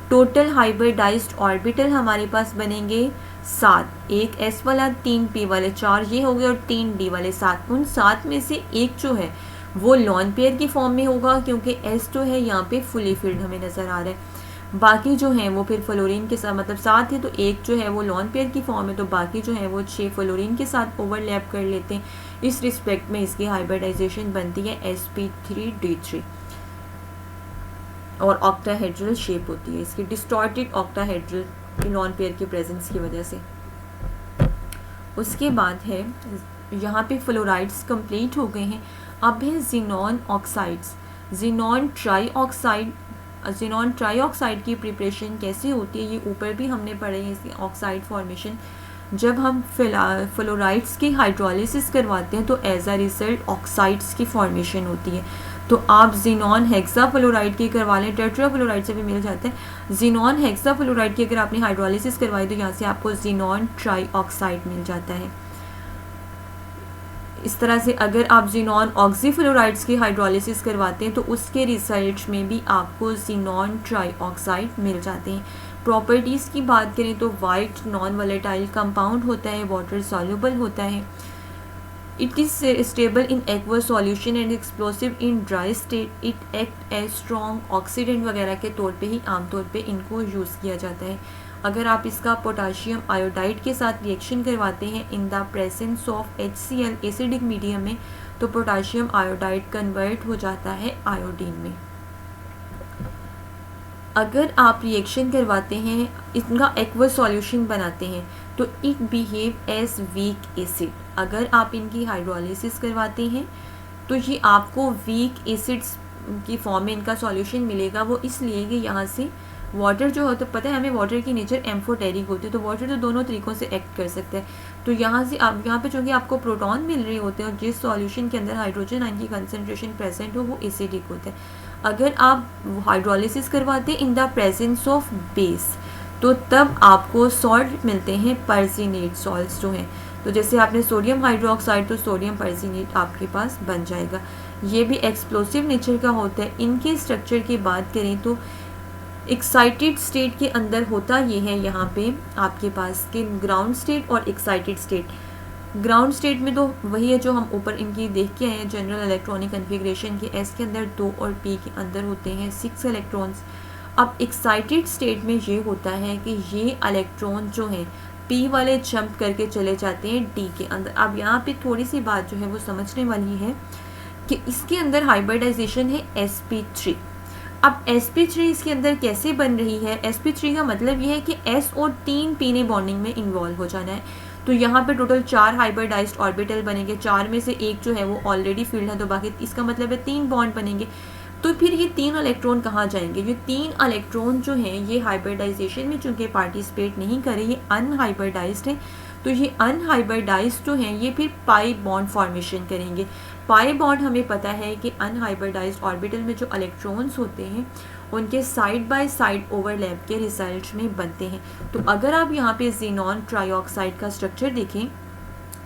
Speaker 1: टोटल हाइब्रिडाइज्ड ऑर्बिटल हमारे पास बनेंगे 7, एक s वाला, 3 p वाले, 4 ये हो गए और 3 d वाले 7। उन 7 में से एक जो है वो लॉन पेयर की फॉर्म में होगा क्योंकि s जो है यहाँ पे फुली फिल्ड हमें नज़र आ रहा है। बाकी जो हैं वो फिर फ्लोरीन के साथ, मतलब 7 है तो एक जो है वो लॉन पेयर की फॉर्म है, तो बाकी जो है वो 6 फ्लोरीन के साथ ओवरलैप कर लेते हैं। इस रिस्पेक्ट में इसकी हाइब्रिडाइजेशन बनती है sp3d3 और ऑक्टाहेड्रल शेप होती है इसकी, डिस्टॉर्टेड ऑक्टाहेड्रल लॉन पेयर के प्रेजेंस की वजह से। उसके बाद है यहाँ पे फ्लोराइड्स कंप्लीट हो गए हैं। अब है ज़ीनॉन ऑक्साइड्स। ज़ीनॉन ट्राईऑक्साइड की प्रिपरेशन कैसे होती है ये ऊपर भी हमने पढ़े हैं, इसकी ऑक्साइड फॉर्मेशन। जब हम फ्लोराइड्स की हाइड्रोलिसिस करवाते हैं तो एज अ रिजल्ट ऑक्साइड्स की फॉर्मेशन होती है। तो आप ज़ीनॉन हेक्साफ्लोराइड की करवा लें, टेट्राफ्लोराइड से भी मिल जाता है। ज़ीनॉन हेक्साफ्लोराइड की अगर आपने हाइड्रोलिसिस करवाई तो यहाँ से आपको ज़ीनॉन ट्राईऑक्साइड मिल जाता है। इस तरह से अगर आप ज़ीनॉन ऑक्सीफ्लोराइड्स की हाइड्रोलिसिस करवाते हैं तो उसके रिजल्ट में भी आपको ज़ीनॉन ट्राईऑक्साइड मिल जाते हैं। प्रॉपर्टीज़ की बात करें तो वाइट नॉन वोलेटाइल कंपाउंड होता है, वाटर सॉल्युबल होता है। It is stable in aqueous solution and explosive in dry state. It act as strong oxidant वगैरह के तौर पे ही आमतौर पे इनको यूज़ किया जाता है। अगर आप इसका पोटाशियम आयोडाइड के साथ रिएक्शन करवाते हैं in the presence of HCl acidic medium में, तो पोटाशियम आयोडाइड कन्वर्ट हो जाता है आयोडीन में। अगर आप रिएक्शन करवाते हैं, इनका एक्वस सॉल्यूशन बनाते हैं, तो it behave as weak acid. अगर आप इनकी हाइड्रोलिसिस करवाते हैं तो ये आपको वीक एसिड्स की फॉर्म में इनका सॉल्यूशन मिलेगा। वो इसलिए कि यहाँ से वाटर जो होता है, पता है हमें वाटर की नेचर एम्फोटेरिक होती है, तो वाटर तो दोनों तरीक़ों से एक्ट कर सकता है। तो यहाँ से आप यहाँ पे चूँकि आपको प्रोटॉन मिल रहे होते हैं और जिस सॉल्यूशन के अंदर हाइड्रोजन आयन की कंसनट्रेशन प्रेजेंट हो वो एसिडिक होता है। अगर आप हाइड्रोलिसिस करवाते हैं in the presence of base, तो तब आपको सॉल्ट मिलते हैं पर्सिनेट सॉल्ट्स जो हैं। तो जैसे आपने सोडियम हाइड्रोक्साइड, तो सोडियम पर्सिनेट आपके पास बन जाएगा। ये भी एक्सप्लोसिव नेचर का होता है। इनके स्ट्रक्चर की बात करें तो एक्साइटेड स्टेट के अंदर होता ये है यहाँ पे आपके पास कि ग्राउंड स्टेट और एक्साइटेड स्टेट। ग्राउंड स्टेट में तो वही है जो हम ऊपर इनकी देख के आए हैं जनरल इलेक्ट्रॉनिक कन्फिग्रेशन के। एस के अंदर 2 और पी के अंदर होते हैं 6 इलेक्ट्रॉन्स। अब एक्साइटेड स्टेट में ये होता है कि ये इलेक्ट्रॉन जो हैं पी वाले जंप करके चले जाते हैं डी के अंदर। अब यहाँ पे थोड़ी सी बात जो है वो समझने वाली है कि इसके अंदर हाइब्रिडाइजेशन है sp3। अब sp3 इसके अंदर कैसे बन रही है? sp3 का मतलब ये है कि s और 3 p ने बॉन्डिंग में इन्वॉल्व हो जाना है। तो यहाँ पे टोटल 4 हाइब्रिडाइज्ड ऑर्बिटल बनेंगे। 4 में से एक जो है वो ऑलरेडी फील्ड है, तो बाकी इसका मतलब है 3 बॉन्ड बनेंगे। तो फिर ये 3 इलेक्ट्रॉन कहाँ जाएंगे? ये 3 इलेक्ट्रॉन जो हैं ये हाइब्रिडाइजेशन में चूँकि पार्टिसिपेट नहीं करे, ये अनहाइब्रिडाइज्ड है, तो ये अनहाइब्रिडाइज्ड जो हैं ये फिर पाई बॉन्ड फॉर्मेशन करेंगे। पाई बॉन्ड हमें पता है कि अनहाइब्रिडाइज्ड ऑर्बिटल में जो इलेक्ट्रॉन्स होते हैं उनके साइड बाय साइड ओवरलैप के रिजल्ट में बनते हैं। तो अगर आप यहाँ पे ज़ीनॉन ट्राइऑक्साइड का स्ट्रक्चर देखें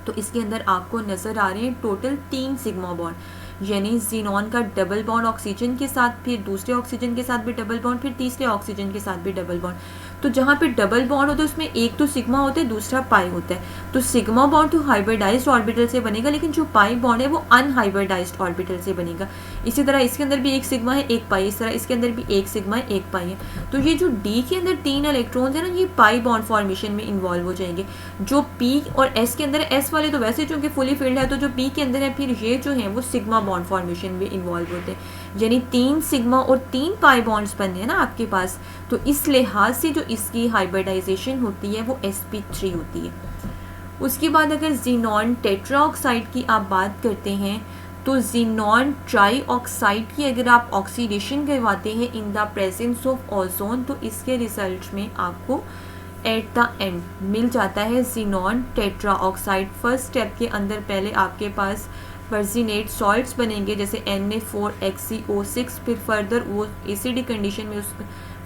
Speaker 1: तो इसके अंदर आपको नज़र आ रहे हैं टोटल 3 सिग्मा बॉन्ड, यानी ज़ीनॉन का डबल बॉन्ड ऑक्सीजन के साथ, फिर दूसरे ऑक्सीजन के साथ भी डबल बॉन्ड, फिर तीसरे ऑक्सीजन के साथ भी डबल बॉन्ड। तो जहाँ पे डबल बॉन्ड होता है उसमें एक तो सिग्मा होता है, दूसरा पाई होता है। तो सिग्मा बॉन्ड तो हाइब्रिडाइज्ड ऑर्बिटल से बनेगा, लेकिन जो पाई बॉन्ड है वो अनहाइब्रिडाइज्ड ऑर्बिटल से बनेगा। इसी तरह इसके अंदर भी एक सिग्मा है, एक पाई, इस तरह इसके अंदर भी एक सिग्मा है, एक पाई है। तो ये जो डी के अंदर 3 इलेक्ट्रॉन्स है ना, ये पाई बॉन्ड फॉर्मेशन में इन्वॉल्व हो जाएंगे। जो पी और एस के अंदर है, एस वाले तो वैसे चूँकि फुली फिल्ड है, तो जो पी के अंदर है फिर ये जो है वो सिग्मा बॉन्ड फॉर्मेशन में इन्वॉल्व होते हैं, यानी 3 सिग्मा और 3 पाई बॉन्ड्स बनते हैं ना आपके पास। तो इस लिहाज से जो इसकी हाइब्रिडाइजेशन होती है वो sp3 होती है। उसके बाद अगर ज़ीनॉन टेट्राऑक्साइड की आप बात करते हैं तो ज़ीनॉन ट्राइऑक्साइड की अगर आप ऑक्सीडेशन करवाते हैं in the presence of ozone, तो इसके रिजल्ट में आपको एट द एंड मिल जाता है ज़ीनॉन टेट्राऑक्साइड। फर्स्ट स्टेप के अंदर पहले आपके पास पर्सिनेट सॉल्ट्स बनेंगे जैसे Na4HCO6, फिर फर्दर वो एसिडिक कंडीशन में उस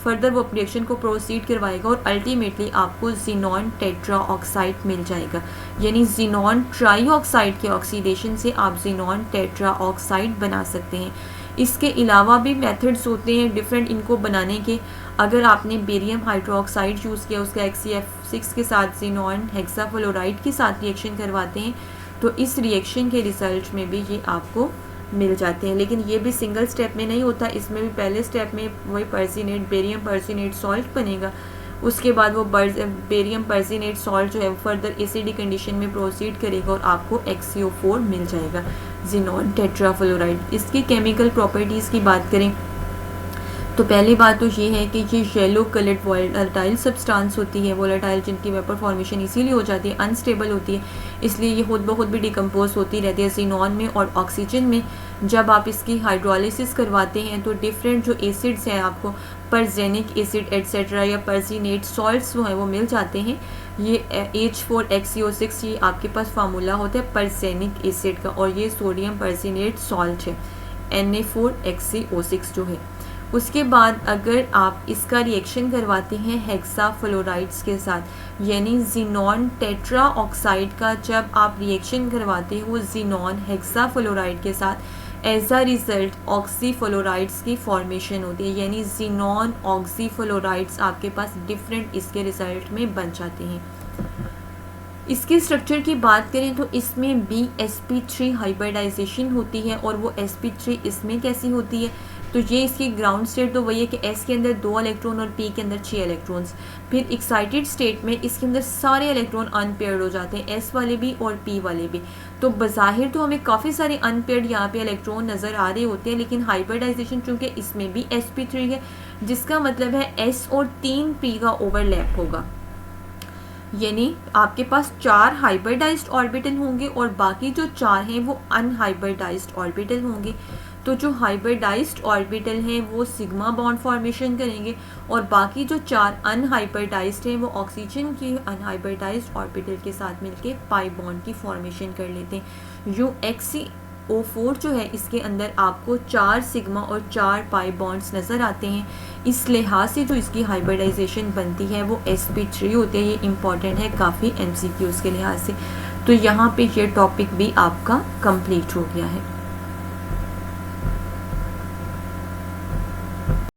Speaker 1: फर्दर वो रिएक्शन को प्रोसीड करवाएगा और अल्टीमेटली आपको ज़ीनॉन टेट्राऑक्साइड मिल जाएगा। यानी ज़ीनॉन ट्राइऑक्साइड के ऑक्सीडेशन से आप ज़ीनॉन टेट्राऑक्साइड बना सकते हैं। इसके अलावा भी मेथड्स होते हैं डिफरेंट इनको बनाने के। अगर आपने बेरियम हाइड्रोक्साइड यूज़ किया, उसका HCF6 के साथ ज़ीनॉन हेक्साफ्लोराइड के साथ रिएक्शन करवाते हैं, तो इस रिएक्शन के रिजल्ट में भी ये आपको मिल जाते हैं। लेकिन ये भी सिंगल स्टेप में नहीं होता, इसमें भी पहले स्टेप में वही पर्सिनेट बेरियम पर्सिनेट सॉल्ट बनेगा, उसके बाद वो बेरियम पर्सिनेट सॉल्ट जो है फर्दर एसिडिक कंडीशन में प्रोसीड करेगा और आपको XCO4 मिल जाएगा, ज़ीनॉन टेट्राफ्लोराइड। इसकी केमिकल प्रॉपर्टीज़ की बात करें तो पहली बात तो ये है कि ये येलो कलर्ड वोलेटाइल सब्सटेंस होती है। वोलेटाइल जिनकी वेपर फॉर्मेशन इसीलिए हो जाती है, अनस्टेबल होती है, इसलिए ये खुद ब खुद भी डिकम्पोज होती रहती है ज़ीनॉन में और ऑक्सीजन में। जब आप इसकी हाइड्रोलिसिस करवाते हैं तो डिफरेंट जो एसिड्स हैं आपको पर्जेनिक एसिड एट्सेट्रा या पर्सिनेट सॉल्ट्स जो हैं वो मिल जाते हैं। ये H4HCO6 ये आपके पास फार्मूला होता है पर्सेनिक एसिड का, और ये सोडियम पर्सिनेट सॉल्ट है Na4HCO6 जो है। उसके बाद अगर आप इसका रिएक्शन करवाते हैं हेक्साफ्लोराइड्स के साथ, यानी ज़ीनॉन टेट्राऑक्साइड का जब आप रिएक्शन करवाते हैं वो ज़ीनॉन हेक्साफ्लोराइड के साथ, एज अ रिज़ल्ट ऑक्सीफ्लोराइड्स की फॉर्मेशन होती है, यानी ज़ीनॉन ऑक्सीफ्लोराइड्स आपके पास डिफरेंट इसके रिज़ल्ट में बन जाते हैं। इसके स्ट्रक्चर की बात करें तो इसमें भी sp3 हाइब्रिडाइजेशन होती है, और वो sp3 इसमें कैसी होती है तो ये इसकी ग्राउंड स्टेट तो वही है कि S के अंदर 2 इलेक्ट्रॉन और P के अंदर 6 इलेक्ट्रॉन्स। फिर एक्साइटेड स्टेट में इसके अंदर सारे इलेक्ट्रॉन अनपेयर्ड हो जाते हैं, S वाले भी और P वाले भी। तो बज़ाहिर तो हमें काफ़ी सारे अनपेयर्ड यहाँ पे इलेक्ट्रॉन नज़र आ रहे होते हैं, लेकिन हाइब्रिडाइजेशन चूँकि इसमें भी sp3 है, जिसका मतलब है S और 3 P का ओवरलैप होगा, यानी आपके पास 4 हाइब्रिडाइज्ड ऑर्बिटल होंगे और बाकी जो 4 हैं वो अनहाइब्रिडाइज्ड ऑर्बिटल होंगे। तो जो हाइब्रिडाइज्ड ऑर्बिटल हैं वो सिग्मा बॉन्ड फॉर्मेशन करेंगे और बाकी जो 4 अनहाइब्रिडाइज्ड हैं वो ऑक्सीजन की अनहाइब्रिडाइज्ड ऑर्बिटल के साथ मिलके पाई बॉन्ड की फॉर्मेशन कर लेते हैं। HCO4 जो है इसके अंदर आपको 4 सिग्मा और 4 पाई बॉन्ड्स नज़र आते हैं। इस लिहाज से जो इसकी हाइब्रिडाइजेशन बनती है वो sp3 होती है। ये इम्पॉर्टेंट है काफ़ी MCQs के लिहाज से। तो यहाँ पे ये टॉपिक भी आपका कंप्लीट हो गया है।